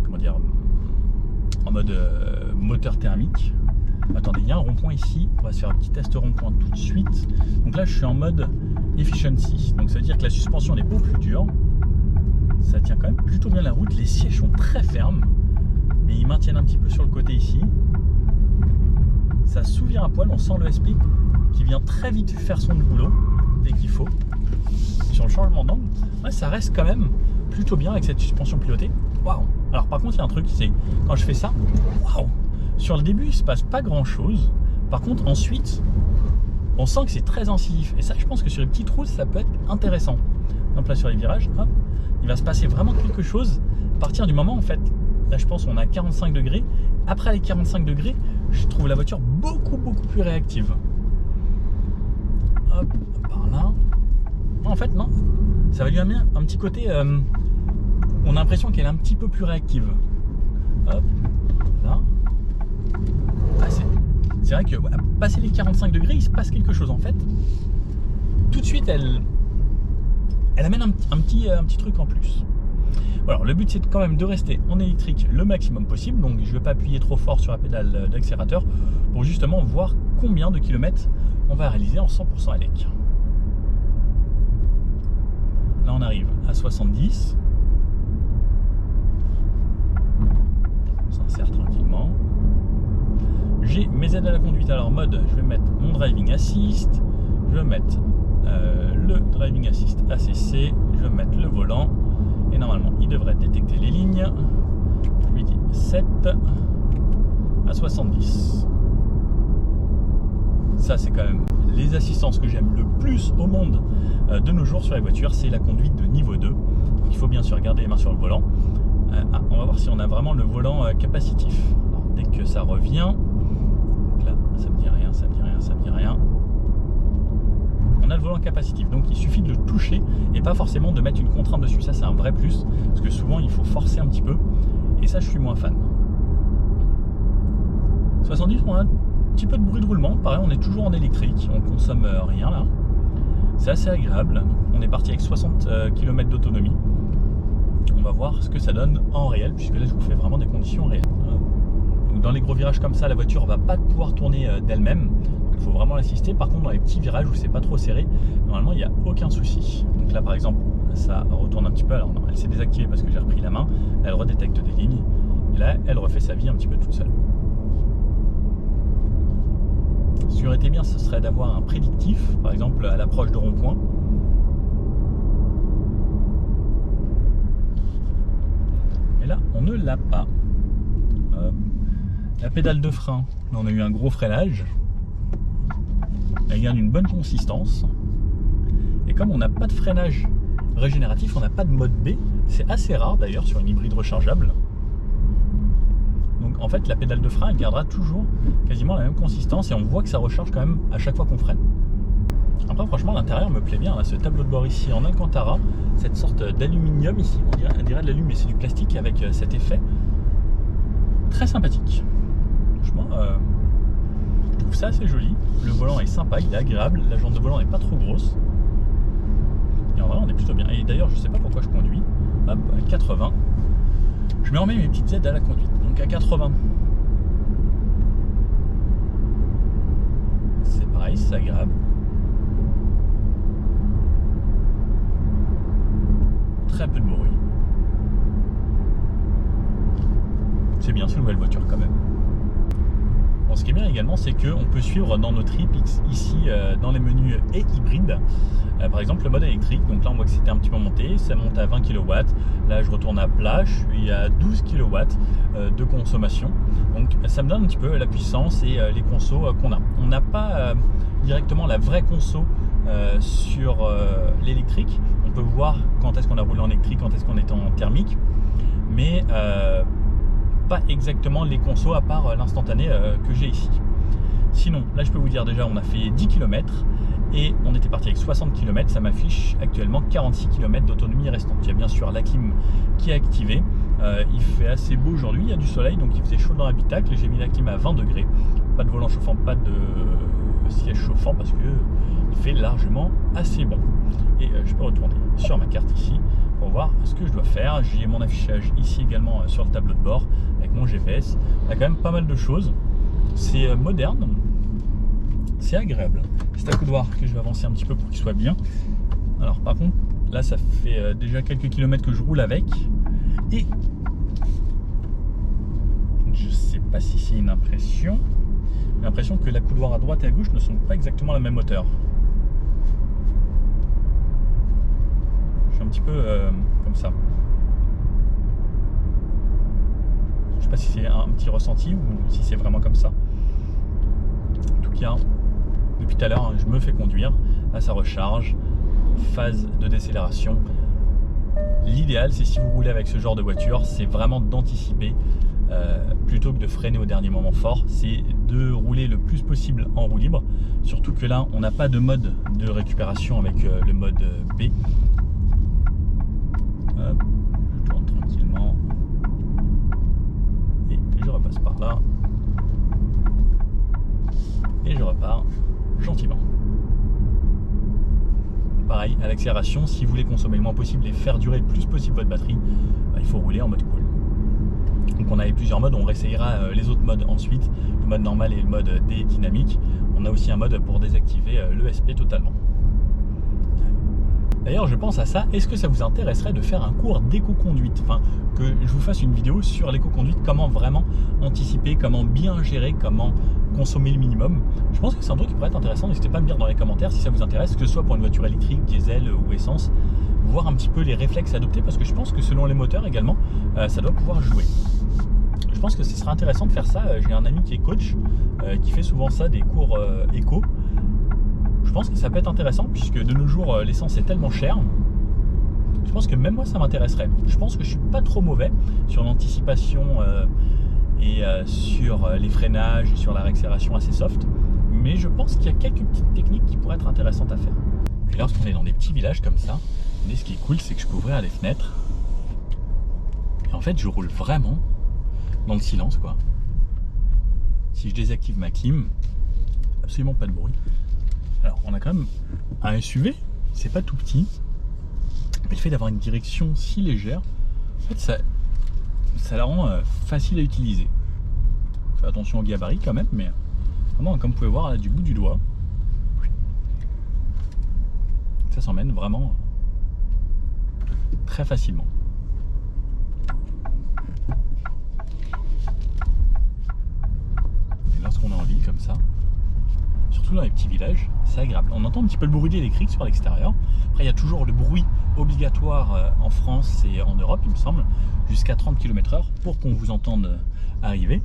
comment dire, en mode moteur thermique. Attendez, il y a un rond-point ici, on va se faire un petit test rond-point tout de suite. Donc là je suis en mode efficiency, donc ça veut dire que la suspension n'est pas plus dure, Ça tient quand même plutôt bien la route. Les sièges sont très fermes, mais ils maintiennent un petit peu sur le côté ici. Ça s'ouvre à poil, on sent le S-Pick qui vient très vite faire son boulot dès qu'il faut. Sur le changement d'angle, ouais, ça reste quand même plutôt bien avec cette suspension pilotée. Waouh! Alors par contre, il y a un truc, c'est quand je fais ça, waouh! Sur le début, il se passe pas grand chose. Par contre, ensuite, on sent que c'est très incisif. Et ça, je pense que sur les petites routes, ça peut être intéressant. Donc là, sur les virages, hop, il va se passer vraiment quelque chose à partir du moment, en fait, là, je pense qu'on a 45 degrés. Après les 45 degrés, je trouve la voiture beaucoup plus réactive. Hop, par là. En fait, non, ça va lui amener un petit côté. On a l'impression qu'elle est un petit peu plus réactive. Hop, là. Ah, c'est vrai que ouais, passer les 45 degrés, il se passe quelque chose en fait. Tout de suite, elle amène un petit truc en plus. Alors, le but c'est quand même de rester en électrique le maximum possible. Donc je ne vais pas appuyer trop fort sur la pédale d'accélérateur pour justement voir combien de kilomètres on va réaliser en 100% élec. Là on arrive à 70. On s'insère tranquillement. J'ai mes aides à la conduite. Alors mode, je vais mettre mon driving assist, je vais mettre le driving assist ACC, je vais mettre le volant et normalement il devrait détecter les lignes. Je lui dis 7 à 70. Ça c'est quand même les assistances que j'aime le plus au monde de nos jours sur les voitures, c'est la conduite de niveau 2. Donc il faut bien sûr garder les mains sur le volant. On va voir si on a vraiment le volant capacitif. Alors, dès que ça revient, donc là ça me dit rien, ça me dit rien, ça me dit rien. On a le volant capacitif, donc il suffit de le toucher et pas forcément de mettre une contrainte dessus. Ça c'est un vrai plus, parce que souvent il faut forcer un petit peu et ça je suis moins fan. 70, on a un petit peu de bruit de roulement, pareil on est toujours en électrique, on consomme rien là. C'est assez agréable, on est parti avec 60 km d'autonomie. On va voir ce que ça donne en réel, puisque là je vous fais vraiment des conditions réelles. Donc dans les gros virages comme ça, la voiture va pas pouvoir tourner d'elle-même, il faut vraiment l'assister. Par contre dans les petits virages où c'est pas trop serré, normalement il n'y a aucun souci. Donc là par exemple ça retourne un petit peu, alors non, elle s'est désactivée parce que j'ai repris la main, elle redétecte des lignes, et là elle refait sa vie un petit peu toute seule. Ce qui aurait été bien, ce serait d'avoir un prédictif, par exemple à l'approche de rond-point. Et là, on ne l'a pas. La pédale de frein, là on a eu un gros freinage. Elle garde une bonne consistance. Et comme on n'a pas de freinage régénératif, on n'a pas de mode B, c'est assez rare d'ailleurs sur une hybride rechargeable. Donc en fait la pédale de frein elle gardera toujours quasiment la même consistance et on voit que ça recharge quand même à chaque fois qu'on freine. Après franchement l'intérieur me plaît bien, là, ce tableau de bord ici en Alcantara, cette sorte d'aluminium ici, on dirait de l'aluminium mais c'est du plastique avec cet effet très sympathique. Franchement je trouve ça assez joli, le volant est sympa, il est agréable, la jante de volant n'est pas trop grosse et en vrai on est plutôt bien. Et d'ailleurs je sais pas pourquoi je conduis, hop, à 80. Je me remets mes petites aides à la conduite, donc à 80. C'est pareil, c'est agréable. Très peu de bruit. C'est bien, c'est une nouvelle voiture quand même. Bon, ce qui est bien également, c'est qu'on peut suivre dans nos trips ici dans les menus et hybrides. Par exemple le mode électrique, donc là on voit que c'était un petit peu monté, ça monte à 20 kW, là je retourne à plat, je suis à 12 kW de consommation, donc ça me donne un petit peu la puissance et les consos qu'on a. On n'a pas directement la vraie conso sur l'électrique, on peut voir quand est-ce qu'on a roulé en électrique, quand est-ce qu'on est en thermique, mais pas exactement les consos à part l'instantané que j'ai ici. Sinon, là je peux vous dire déjà on a fait 10 km et on était parti avec 60 km, ça m'affiche actuellement 46 km d'autonomie restante. Il y a bien sûr la clim qui est activée, il fait assez beau aujourd'hui, il y a du soleil donc il faisait chaud dans l'habitacle, j'ai mis la clim à 20 degrés, pas de volant chauffant, pas de siège chauffant parce que il fait largement assez bon. Et je peux retourner sur ma carte ici pour voir ce que je dois faire. J'ai mon affichage ici également sur le tableau de bord avec mon GPS, il y a quand même pas mal de choses. C'est moderne, c'est agréable. C'est à coudoir que je vais avancer un petit peu pour qu'il soit bien. Alors par contre, là ça fait déjà quelques kilomètres que je roule avec. Et je sais pas si c'est une impression. J'ai l'impression que la couloir à droite et à gauche ne sont pas exactement à la même hauteur. Je suis un petit peu comme ça. Je sais pas si c'est un petit ressenti ou si c'est vraiment comme ça. En tout cas, depuis tout à l'heure, je me fais conduire. Là, ça recharge. Phase de décélération. L'idéal, c'est si vous roulez avec ce genre de voiture, c'est vraiment d'anticiper. Plutôt que de freiner au dernier moment fort, c'est de rouler le plus possible en roue libre. Surtout que là, on n'a pas de mode de récupération avec le mode B. Hop, je tourne tranquillement. Et je repasse par là. Et je repars gentiment. Pareil, à l'accélération, si vous voulez consommer le moins possible et faire durer le plus possible votre batterie, il faut rouler en mode cool. Donc on avait plusieurs modes, on réessayera les autres modes ensuite, le mode normal et le mode D dynamique. On a aussi un mode pour désactiver l'ESP totalement. D'ailleurs, je pense à ça, est-ce que ça vous intéresserait de faire un cours d'éco-conduite? Enfin, que je vous fasse une vidéo sur l'éco-conduite, comment vraiment anticiper, comment bien gérer, comment consommer le minimum. Je pense que c'est un truc qui pourrait être intéressant, n'hésitez pas à me dire dans les commentaires si ça vous intéresse, que ce soit pour une voiture électrique, diesel ou essence, voir un petit peu les réflexes adoptés, parce que je pense que selon les moteurs également, ça doit pouvoir jouer. Je pense que ce serait intéressant de faire ça. J'ai un ami qui est coach, qui fait souvent ça, des cours éco. Je pense que ça peut être intéressant puisque de nos jours l'essence est tellement chère. Je pense que même moi ça m'intéresserait. Je pense que je suis pas trop mauvais sur l'anticipation et sur les freinages et sur la réaccélération assez soft. Mais je pense qu'il y a quelques petites techniques qui pourraient être intéressantes à faire. Et lorsqu'on est dans des petits villages comme ça, mais ce qui est cool c'est que je peux ouvrir les fenêtres. Et en fait je roule vraiment dans le silence quoi. Si je désactive ma clim, absolument pas de bruit. Alors on a quand même un SUV, c'est pas tout petit, mais le fait d'avoir une direction si légère, en fait ça la rend facile à utiliser. Fais attention au gabarit quand même, mais vraiment comme vous pouvez voir là du bout du doigt, ça s'emmène vraiment très facilement. Et lorsqu'on est en ville comme ça, surtout dans les petits villages, c'est agréable. On entend un petit peu le bruit électrique sur l'extérieur. Après, il y a toujours le bruit obligatoire en France et en Europe, il me semble, jusqu'à 30 km/h pour qu'on vous entende arriver.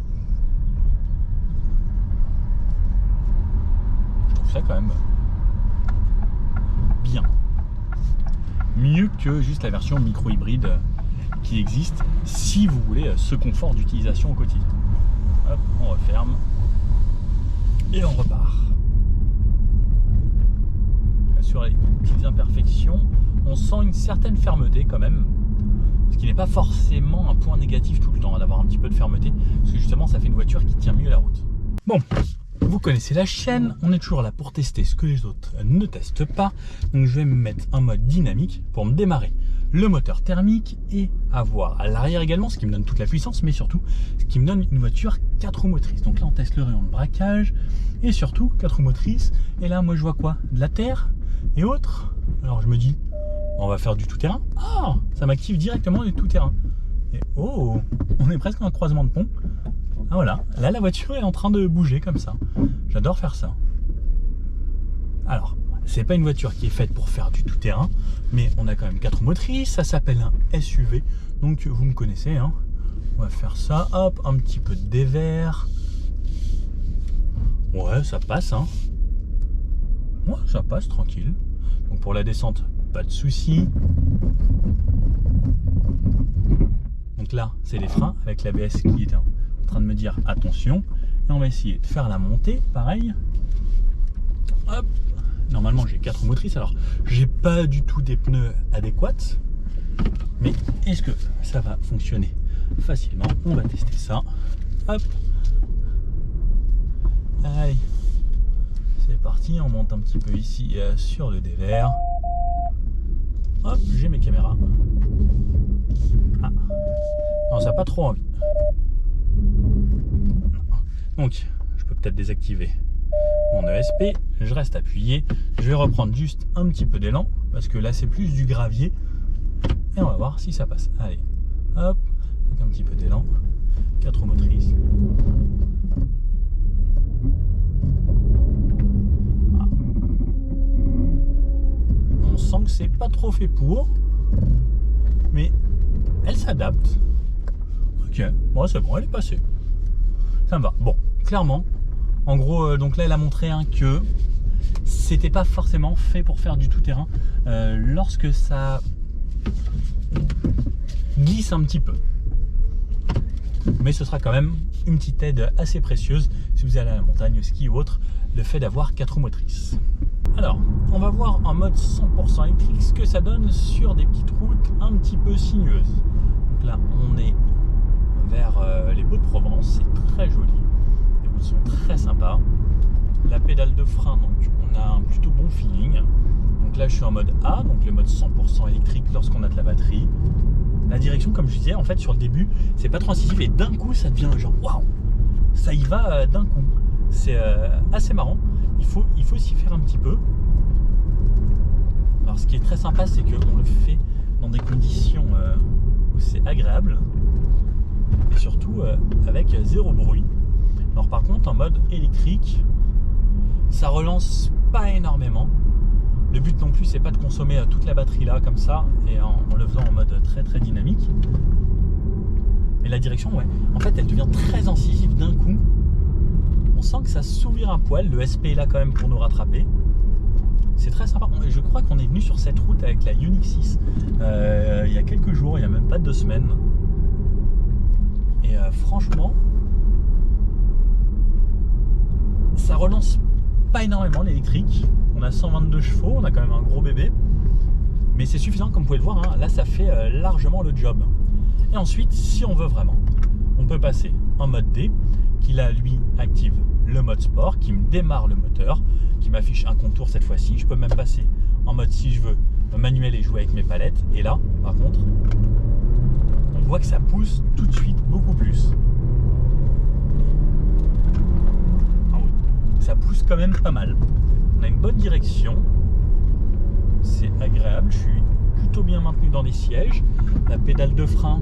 Je trouve ça quand même bien. Mieux que juste la version micro-hybride qui existe si vous voulez ce confort d'utilisation au quotidien. Hop, on referme et on repart. Sur les petites imperfections, on sent une certaine fermeté quand même, ce qui n'est pas forcément un point négatif tout le temps, d'avoir un petit peu de fermeté, parce que justement ça fait une voiture qui tient mieux la route. Bon, vous connaissez la chaîne, on est toujours là pour tester ce que les autres ne testent pas, donc je vais me mettre en mode dynamique pour me démarrer le moteur thermique et avoir à l'arrière également, ce qui me donne toute la puissance, mais surtout ce qui me donne une voiture 4 roues motrices. Donc là on teste le rayon de braquage et surtout 4 roues motrices, et là moi je vois quoi? De la terre et autres. Alors je me dis, on va faire du tout-terrain. Ah, ça m'active directement du tout-terrain. Et oh, on est presque dans un croisement de pont. Ah voilà, là la voiture est en train de bouger comme ça. J'adore faire ça. Alors, c'est pas une voiture qui est faite pour faire du tout-terrain, mais on a quand même 4 motrices, ça s'appelle un SUV, donc vous me connaissez, hein. On va faire ça, hop, un petit peu de dévers. Ouais, ça passe, hein. Ouais, ça passe tranquille. Donc pour la descente, pas de souci. Donc là, c'est les freins avec l'ABS qui est en train de me dire attention. Et on va essayer de faire la montée, pareil. Hop. Normalement, j'ai 4 motrices. Alors, j'ai pas du tout des pneus adéquats. Mais est-ce que ça va fonctionner facilement? On va tester ça. Hop. Allez. C'est parti, on monte un petit peu ici sur le dévers. Hop, j'ai mes caméras. Ah. Non, ça n'a pas trop envie. Donc, je peux peut-être désactiver mon ESP. Je reste appuyé. Je vais reprendre juste un petit peu d'élan. parce que là c'est plus du gravier. Et on va voir si ça passe. Allez, hop, avec un petit peu d'élan. 4 roues motrices. Ah. On sent que c'est pas trop fait pour, mais elle s'adapte. Ok, bon c'est bon, elle est passée. Ça me va. Bon, clairement, en gros, donc là elle a montré que c'était pas forcément fait pour faire du tout-terrain lorsque ça glisse un petit peu. Mais ce sera quand même une petite aide assez précieuse si vous allez à la montagne, au ski ou autre, le fait d'avoir 4 roues motrices. Alors, on va voir en mode 100% électrique ce que ça donne sur des petites routes un petit peu sinueuses. Donc là, on est vers les Baux-de-Provence, c'est très joli. Les routes sont très sympas. La pédale de frein, donc on a un plutôt bon feeling. Donc là, je suis en mode A, donc le mode 100% électrique lorsqu'on a de la batterie. La direction, comme je disais, en fait, sur le début, c'est pas trop incisif et d'un coup, ça devient genre waouh, ça y va d'un coup. C'est assez marrant. Il faut s'y faire un petit peu. Alors, ce qui est très sympa, c'est qu'on le fait dans des conditions où c'est agréable et surtout avec zéro bruit. Alors, par contre, en mode électrique, ça relance pas énormément. Le but non plus, c'est pas de consommer toute la batterie là comme ça et en le faisant en mode très très dynamique. Mais la direction, ouais, en fait, elle devient très incisive d'un coup. On sent que ça s'ouvre un poil. Le SP est là quand même pour nous rattraper. C'est très sympa. Je crois qu'on est venu sur cette route avec la Unix 6 il y a quelques jours, il n'y a même pas 2 semaines. Et franchement, ça relance pas énormément l'électrique. On a 122 chevaux, on a quand même un gros bébé. Mais c'est suffisant, comme vous pouvez le voir, hein. Là ça fait largement le job. Et ensuite, si on veut vraiment, on peut passer en mode D, qui là, lui, active le mode sport, qui me démarre le moteur, qui m'affiche un contour cette fois-ci. Je peux même passer en mode, si je veux, manuel et jouer avec mes palettes. Et là, par contre, on voit que ça pousse tout de suite beaucoup plus. Ah oui, ça pousse quand même pas mal. On a une bonne direction, c'est agréable, je suis plutôt bien maintenu dans les sièges, la pédale de frein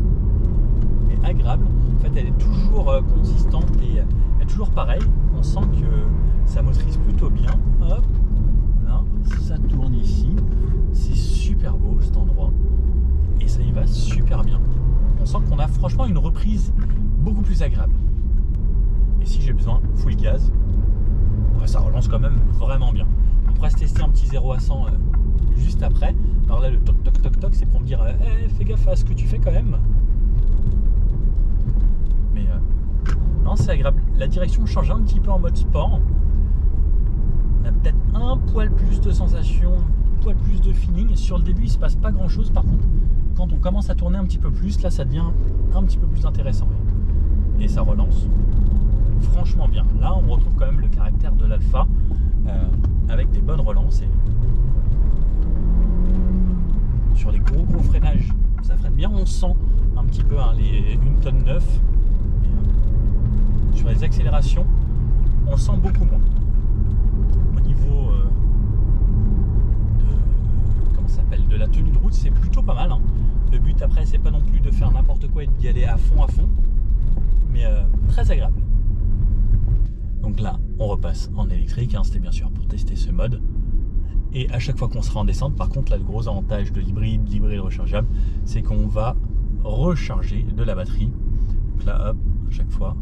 est agréable, en fait elle est toujours consistante et elle est toujours pareille, on sent que ça motorise plutôt bien. Hop, là, ça tourne ici, c'est super beau cet endroit et ça y va super bien. On sent qu'on a franchement une reprise beaucoup plus agréable. Et si j'ai besoin, full gaz. Ça relance quand même vraiment bien. On pourrait se tester un petit 0 à 100 juste après. Alors là, le toc toc toc toc, c'est pour me dire hey, fais gaffe à ce que tu fais quand même. Mais non, c'est agréable. La direction change un petit peu en mode sport. On a peut-être un poil plus de sensation, un poil plus de feeling. Sur le début, il ne se passe pas grand chose. Par contre, quand on commence à tourner un petit peu plus, là, ça devient un petit peu plus intéressant. Et ça relance franchement bien. Là, on retrouve quand même le caractère de l'Alfa avec des bonnes relances. Et sur les gros freinages, ça freine bien. On sent un petit peu les 1 tonne 9. Sur les accélérations, on sent beaucoup moins. Au niveau de la tenue de route, c'est plutôt pas mal. Hein. Le but après, c'est pas non plus de faire n'importe quoi et d'y aller à fond, mais très agréable. Donc là, on repasse en électrique, hein, c'était bien sûr pour tester ce mode. Et à chaque fois qu'on sera en descente, par contre, là, le gros avantage de l'hybride rechargeable, c'est qu'on va recharger de la batterie. Donc là, hop, à chaque fois,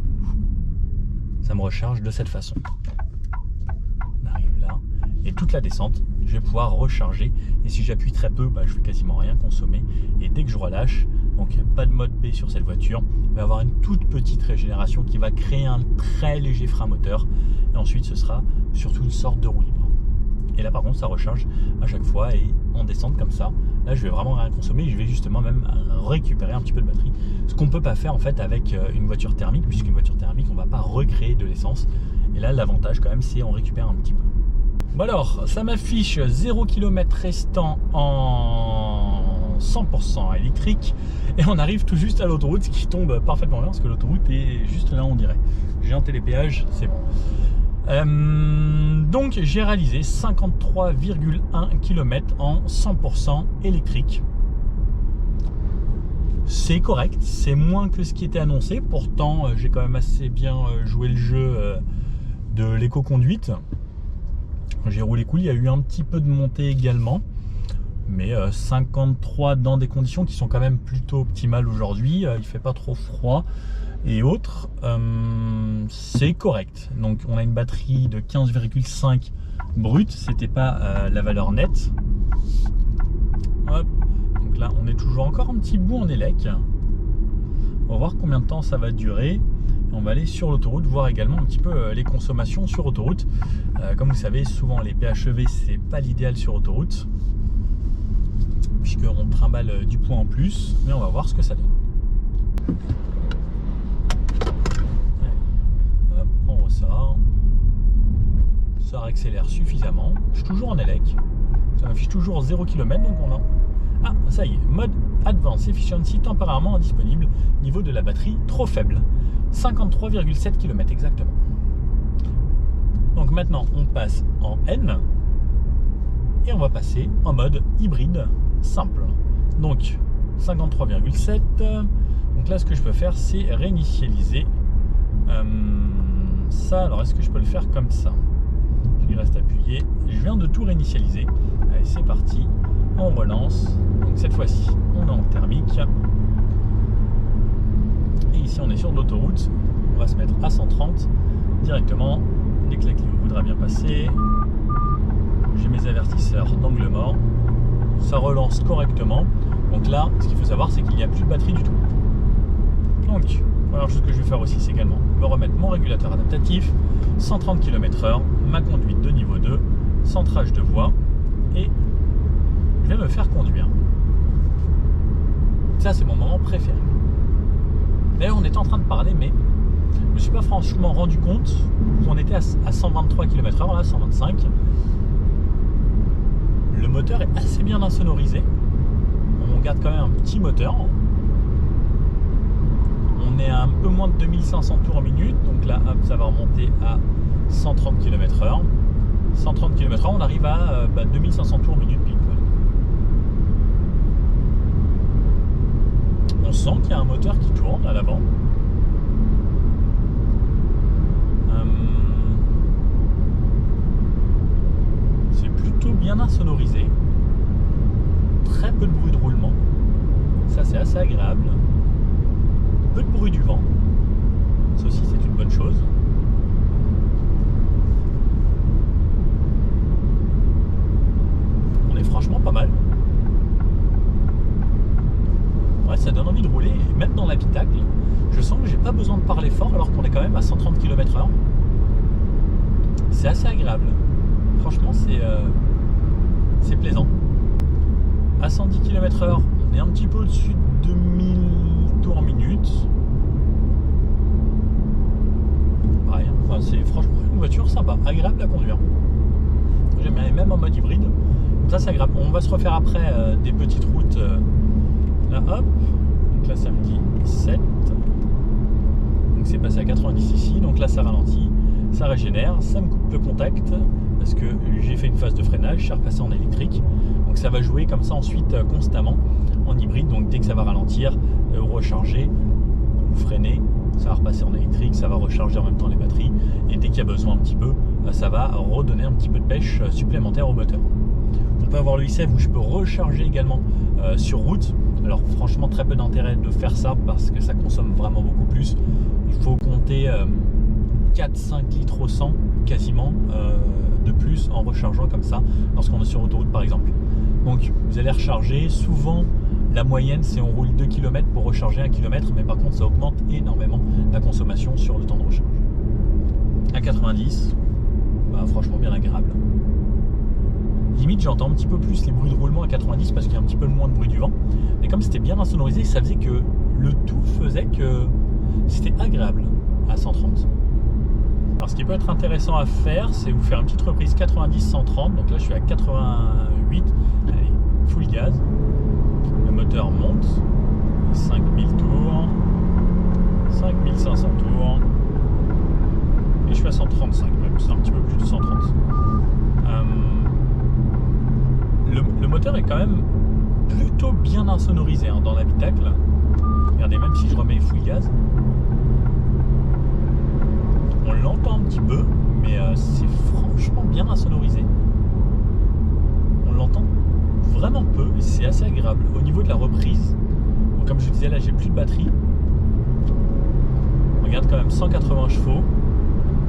ça me recharge de cette façon. On arrive là, et toute la descente, je vais pouvoir recharger. Et si j'appuie très peu, je vais quasiment rien consommer. Et dès que je relâche, donc pas de mode B sur cette voiture, il va y avoir une toute petite régénération qui va créer un très léger frein moteur. Et ensuite, ce sera surtout une sorte de roue libre. Et là, par contre, ça recharge à chaque fois et en descente comme ça. Là, je vais vraiment rien consommer. Je vais justement même récupérer un petit peu de batterie. Ce qu'on ne peut pas faire en fait avec une voiture thermique, puisqu'une voiture thermique, on ne va pas recréer de l'essence. Et là, l'avantage quand même, c'est qu'on récupère un petit peu. Bon alors, ça m'affiche 0 km restant en 100% électrique et on arrive tout juste à l'autoroute, ce qui tombe parfaitement bien parce que l'autoroute est juste là, on dirait. J'ai un télépéage, c'est bon. Donc j'ai réalisé 53,1 km en 100% électrique. C'est correct, c'est moins que ce qui était annoncé. Pourtant, j'ai quand même assez bien joué le jeu de l'éco-conduite. J'ai roulé cool, il y a eu un petit peu de montée également. Mais 53 dans des conditions qui sont quand même plutôt optimales aujourd'hui. Il fait pas trop froid et autres. C'est correct. Donc on a une batterie de 15,5 brut. C'était pas la valeur nette. Hop. Donc là, on est toujours encore un petit bout en élec. On va voir combien de temps ça va durer. On va aller sur l'autoroute, voir également un petit peu les consommations sur autoroute. Comme vous savez, souvent les PHEV, c'est pas l'idéal sur autoroute, puisqu'on trimballe du poids en plus. Mais on va voir ce que ça donne. Allez, hop, on ressort. Ça accélère suffisamment. Je suis toujours en élec. Ça m'affiche toujours 0 km, donc on a... Ah, ça y est, mode Advanced Efficiency temporairement indisponible. Niveau de la batterie trop faible. 53,7 km exactement. Donc maintenant, on passe en N. Et on va passer en mode hybride simple. Donc 53,7. Donc là, ce que je peux faire, c'est réinitialiser ça. Alors, est-ce que je peux le faire comme ça? Je reste appuyé. Je viens de tout réinitialiser. Allez, c'est parti. On relance. Donc cette fois-ci, on est en thermique. Et ici, on est sur l'autoroute. On va se mettre à 130 directement. Dès que la Clio voudra bien passer. J'ai mes avertisseurs d'angle mort. Ça relance correctement. Donc là, ce qu'il faut savoir, c'est qu'il n'y a plus de batterie du tout. Donc, première chose que je vais faire aussi, c'est également me remettre mon régulateur adaptatif, 130 km/h, ma conduite de niveau 2, centrage de voie, et je vais me faire conduire. Ça, c'est mon moment préféré. D'ailleurs, on était en train de parler, mais je ne me suis pas franchement rendu compte qu'on était à 123 km/h, là, 125. Le moteur est assez bien insonorisé. On garde quand même un petit moteur. On est à un peu moins de 2500 tours minute. Donc là, hop, ça va remonter à 130 km/h. 130 km/h, on arrive à 2500 tours minute pile poil. On sent qu'il y a un moteur qui tourne à l'avant. C'est plutôt bien insonorisé. Très peu de bruit de roulement. Ça, c'est assez agréable. Peu de bruit du vent. Ça aussi, c'est une bonne chose. On est franchement pas mal. Ouais, ça donne envie de rouler. Et même dans l'habitacle, je sens que j'ai pas besoin de parler fort alors qu'on est quand même à 130 km/h. C'est assez agréable. Franchement, c'est plaisant. À 110 km/h, on est un petit peu au-dessus de 2000 tours minute. Pareil, enfin, c'est franchement une voiture sympa, agréable à conduire. J'aime bien, même en mode hybride. Ça, c'est agréable. On va se refaire après des petites routes. Là, hop. Donc là, samedi 7. Donc c'est passé à 90 ici. Donc là, ça ralentit, ça régénère, ça me coupe le contact parce que j'ai fait une phase de freinage, je suis repassé en électrique. Donc ça va jouer comme ça ensuite constamment en hybride. Donc dès que ça va ralentir, recharger ou freiner, ça va repasser en électrique, ça va recharger en même temps les batteries. Et dès qu'il y a besoin un petit peu, ça va redonner un petit peu de pêche supplémentaire au moteur. On peut avoir le e-save où je peux recharger également sur route. Alors franchement, très peu d'intérêt de faire ça parce que ça consomme vraiment beaucoup plus. Il faut compter 4-5 litres au 100 quasiment de plus en rechargeant comme ça lorsqu'on est sur autoroute par exemple. Donc vous allez recharger, souvent la moyenne c'est on roule 2 km pour recharger 1 km, mais par contre ça augmente énormément la consommation sur le temps de recharge. À 90, franchement bien agréable. Limite j'entends un petit peu plus les bruits de roulement à 90 parce qu'il y a un petit peu moins de bruit du vent, mais comme c'était bien insonorisé, ça faisait que le tout faisait que c'était agréable à 130. Alors ce qui peut être intéressant à faire, c'est vous faire une petite reprise 90-130. Donc là je suis à 88. Allez, full gaz. Le moteur monte. 5000 tours. 5500 tours. Et je suis à 135 même. c'est un petit peu plus de 130. Le moteur est quand même plutôt bien insonorisé hein, dans l'habitacle. Regardez, même si je remets full gaz, on l'entend un petit peu, mais c'est franchement bien insonorisé. On l'entend vraiment peu et c'est assez agréable. Au niveau de la reprise, donc comme je vous disais, là j'ai plus de batterie. On regarde quand même 180 chevaux.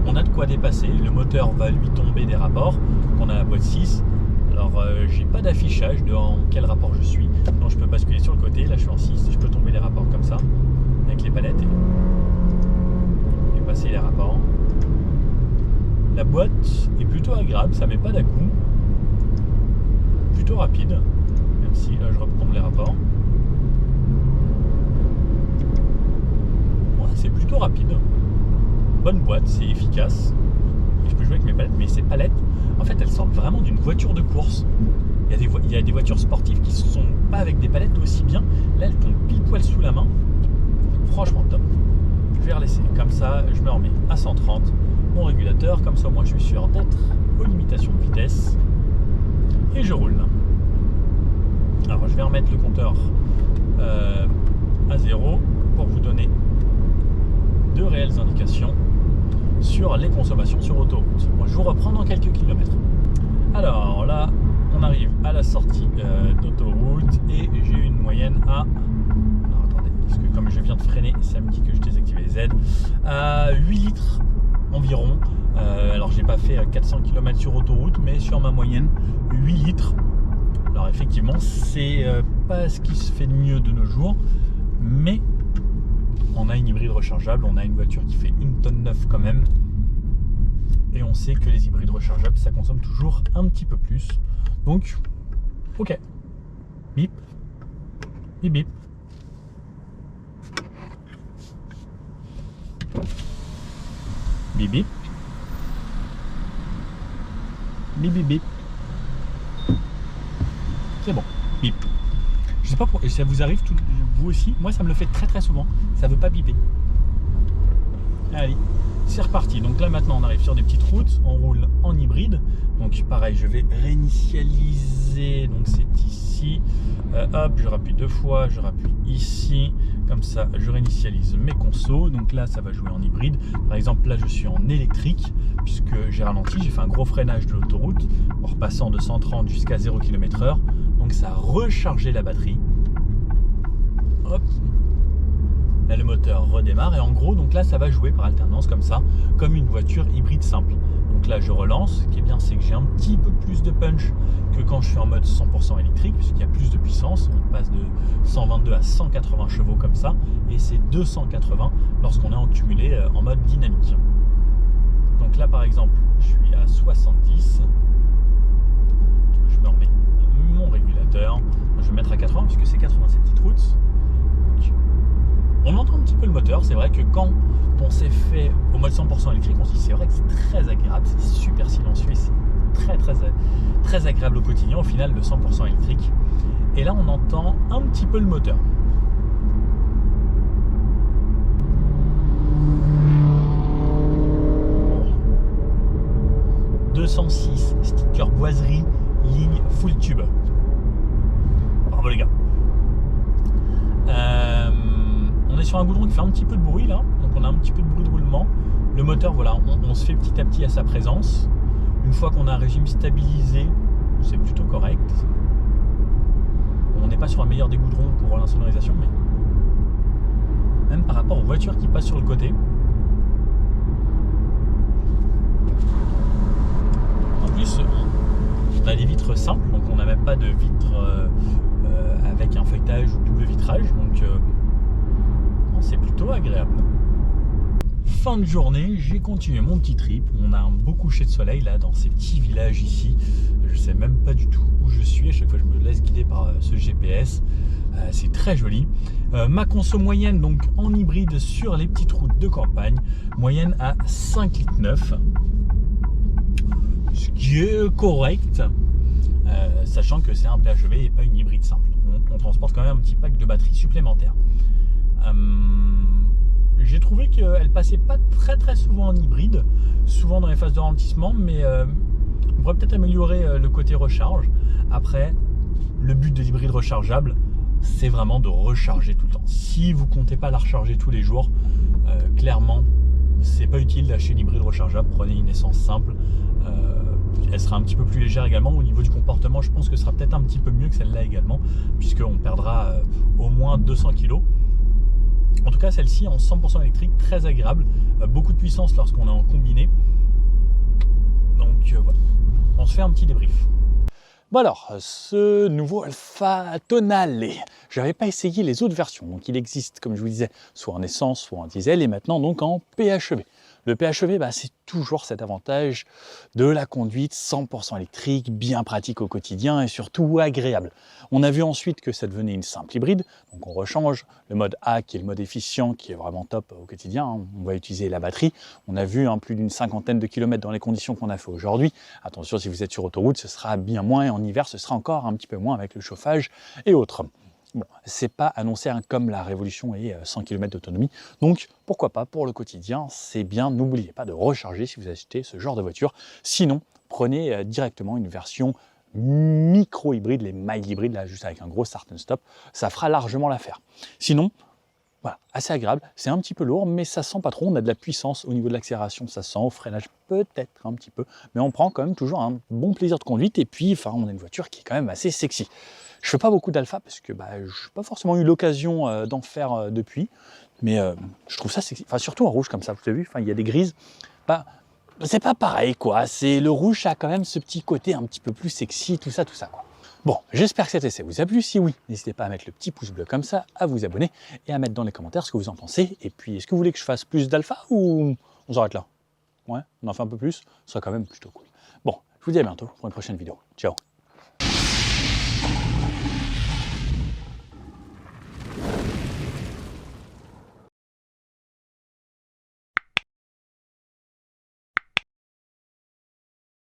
On a de quoi dépasser. Le moteur va lui tomber des rapports. On a la boîte 6. Alors j'ai pas d'affichage de en quel rapport je suis. Donc je peux basculer sur le côté. Là je suis en 6. Je peux tomber les rapports comme ça avec les palettes et passer les rapports. La boîte est plutôt agréable. Ça met pas d'à-coup. Plutôt rapide. Même si je retombe les rapports. Ouais, c'est plutôt rapide. Bonne boîte, c'est efficace. Et je peux jouer avec mes palettes. Mais ces palettes, en fait, elles sortent vraiment d'une voiture de course. Il y a des voitures sportives qui ne sont pas avec des palettes aussi bien. Là, elles tombent pile poil sous la main. Franchement top. Je vais relaisser. Comme ça, je me remets à 130. Mon régulateur, comme ça, moi, je suis sûr d'être aux limitations de vitesse. Et je roule. Alors, je vais remettre le compteur à 0 pour vous donner de réelles indications sur les consommations sur autoroute. Moi, je vous reprends dans quelques kilomètres. Alors là, on arrive à la sortie d'autoroute et j'ai une moyenne à... Alors attendez, parce que comme je viens de freiner, ça me dit que je désactive les aides. À 8 litres environ. Alors j'ai pas fait 400 km sur autoroute, mais sur ma moyenne, 8 litres. Alors effectivement, c'est pas ce qui se fait de mieux de nos jours, mais on a une hybride rechargeable, on a une voiture qui fait 1,9 tonne quand même. Et on sait que les hybrides rechargeables, ça consomme toujours un petit peu plus. Donc, ok. Bip. Bip bip. Bip bip. Bip bip bip. C'est bon. Bip. Je sais pas pourquoi, ça vous arrive vous aussi. Moi ça me le fait très souvent. Ça veut pas biper. Allez, c'est reparti. Donc là maintenant on arrive sur des petites routes. On roule en hybride. Donc pareil, je vais réinitialiser. Donc c'est ici. Hop, je rappuie 2 fois. Je rappuie ici. Comme ça, je réinitialise mes consos. Donc là ça va jouer en hybride. Par exemple là je suis en électrique. Puisque j'ai ralenti. J'ai fait un gros freinage de l'autoroute. En repassant de 130 jusqu'à 0 km/h. Donc ça a rechargé la batterie. Hop. Là le moteur redémarre et en gros donc là ça va jouer par alternance comme ça, comme une voiture hybride simple. Donc là je relance. Ce qui est bien c'est que j'ai un petit peu plus de punch que quand je suis en mode 100% électrique, puisqu'il y a plus de puissance. On passe de 122 à 180 chevaux comme ça, et c'est 280 lorsqu'on est en cumulé en mode dynamique. Donc là par exemple je suis à 70. Je me remets mon régulateur. Je vais mettre à 80 puisque c'est 80 ces petites routes. Donc, on entend un petit peu le moteur. C'est vrai que quand on s'est fait au mode 100% électrique, on se dit c'est vrai que c'est très agréable, c'est super silencieux et c'est très agréable au quotidien. Au final, le 100% électrique. Et là, on entend un petit peu le moteur. Bon. 206 sticker boiserie. Ligne full tube. Bravo les gars. On est sur un goudron qui fait un petit peu de bruit là. Donc on a un petit peu de bruit de roulement. Le moteur, voilà, on se fait petit à petit à sa présence. Une fois qu'on a un régime stabilisé, c'est plutôt correct. On n'est pas sur un meilleur des goudrons pour l'insonorisation, mais même par rapport aux voitures qui passent sur le côté. En plus, on a des vitres simples, donc on n'a même pas de vitres avec un feuilletage ou double vitrage, donc c'est plutôt agréable. Fin de journée, j'ai continué mon petit trip. On a un beau coucher de soleil là dans ces petits villages ici. Je sais même pas du tout où je suis. À chaque fois je me laisse guider par ce GPS. C'est très joli. Ma conso moyenne donc en hybride sur les petites routes de campagne, moyenne à 5,9 litres. Ce qui est correct, sachant que c'est un PHEV et pas une hybride simple. On transporte quand même un petit pack de batterie supplémentaire. j'ai trouvé qu'elle passait pas très souvent en hybride, souvent dans les phases de ralentissement, mais on pourrait peut-être améliorer le côté recharge. Après, le but de l'hybride rechargeable, c'est vraiment de recharger tout le temps. Si vous comptez pas la recharger tous les jours, clairement, c'est pas utile d'acheter l'hybride rechargeable. Prenez une essence simple. Elle sera un petit peu plus légère également. Au niveau du comportement, je pense que ce sera peut-être un petit peu mieux que celle-là également, puisqu'on perdra au moins 200 kg. En tout cas, celle-ci en 100% électrique, très agréable. Beaucoup de puissance lorsqu'on est en combiné. Donc voilà, on se fait un petit débrief. Bon alors, ce nouveau Alpha Tonale, je n'avais pas essayé les autres versions. Donc il existe, comme je vous disais, soit en essence, soit en diesel, et maintenant donc en PHEV. Le PHEV, c'est toujours cet avantage de la conduite 100% électrique, bien pratique au quotidien et surtout agréable. On a vu ensuite que ça devenait une simple hybride, donc on rechange le mode A qui est le mode efficient, qui est vraiment top au quotidien. On va utiliser la batterie. On a vu plus d'une 50aine de kilomètres dans les conditions qu'on a fait aujourd'hui. Attention, si vous êtes sur autoroute, ce sera bien moins, et en hiver, ce sera encore un petit peu moins avec le chauffage et autres. Bon, c'est pas annoncé comme la révolution et 100 km d'autonomie, donc pourquoi pas pour le quotidien, c'est bien. N'oubliez pas de recharger si vous achetez ce genre de voiture. Sinon, prenez directement une version micro-hybride, les mild hybrides, là juste avec un gros start and stop, ça fera largement l'affaire. Sinon, voilà, assez agréable, c'est un petit peu lourd, mais ça sent pas trop. On a de la puissance au niveau de l'accélération, ça sent, au freinage peut-être un petit peu, mais on prend quand même toujours un bon plaisir de conduite, et puis on a une voiture qui est quand même assez sexy. Je fais pas beaucoup d'alpha parce que je n'ai pas forcément eu l'occasion d'en faire depuis, mais je trouve ça sexy. Enfin, surtout en rouge comme ça, vous avez vu, il y a des grises. C'est pas pareil quoi, le rouge a quand même ce petit côté un petit peu plus sexy, tout ça quoi. Bon, j'espère que cet essai vous a plu. Si oui, n'hésitez pas à mettre le petit pouce bleu comme ça, à vous abonner et à mettre dans les commentaires ce que vous en pensez. Et puis, est-ce que vous voulez que je fasse plus d'alpha ou on s'arrête là? Ouais, on en fait un peu plus, ce serait quand même plutôt cool. Bon, je vous dis à bientôt pour une prochaine vidéo. Ciao.